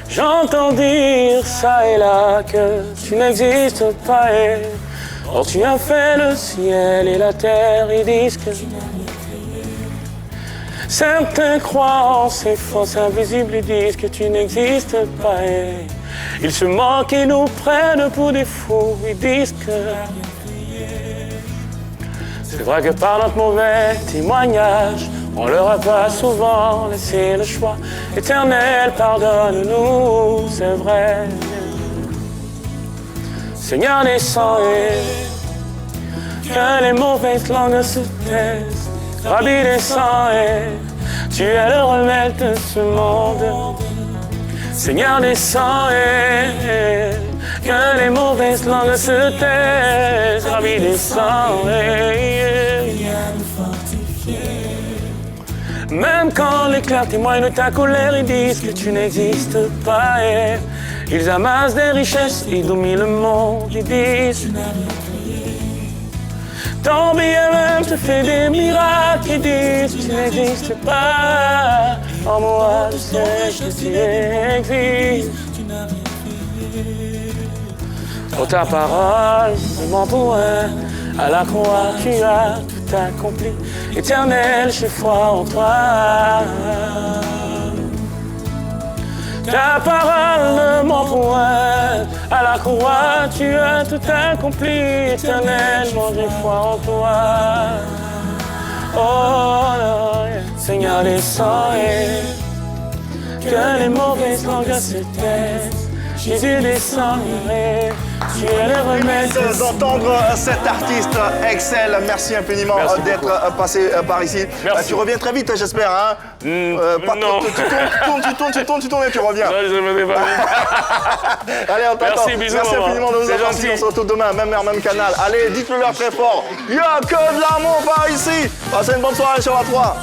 F: J'entends dire ça et là que tu n'existes pas et or tu as fait le ciel et la terre, ils disent que certains croient en ces forces invisibles, ils disent que tu n'existes pas et ils se moquent et nous prennent pour des fous, ils disent que c'est vrai que par notre mauvais témoignage, on leur a pas souvent laissé le choix. Éternel, pardonne-nous, c'est vrai. Seigneur des sangs et que les mauvaises langues se taisent. Rabbi des sangs et tu es le remède de ce monde. Seigneur des sangs et que les mauvaises langues se taisent. Rabbi des sangs et même quand les clairs témoignent de ta colère, ils disent que tu n'existes pas et ils amassent des richesses, ils dominent le monde, ils disent ton billet même te fait des miracles, ils disent que tu n'existes pas. En moi, je sais que tu existes. Oh, ta parole me ment pour un, à la croix tu as tout accompli. Éternel, j'ai foi en toi. Ta parole ne ment point, à la croix tu as tout accompli. Éternel, j'ai foi en toi. Oh, yeah. Seigneur des sangs et que les mauvaises langues se taisent. Jésus descend et tu es le remède.
A: D'entendre cet artiste Excel, merci infiniment d'être passé par ici. Tu reviens très vite, j'espère. Hein
G: non.
A: Tu tournes et tu reviens.
G: Non, je ne me pas.
A: Allez, on t'attend.
G: Merci, bisous.
A: Merci infiniment de nous avoir suivis. On se retrouve demain, même heure, même canal. Allez, dites-le leur très fort. Il n'y a que de l'amour par ici. Passez une bonne soirée sur la 3.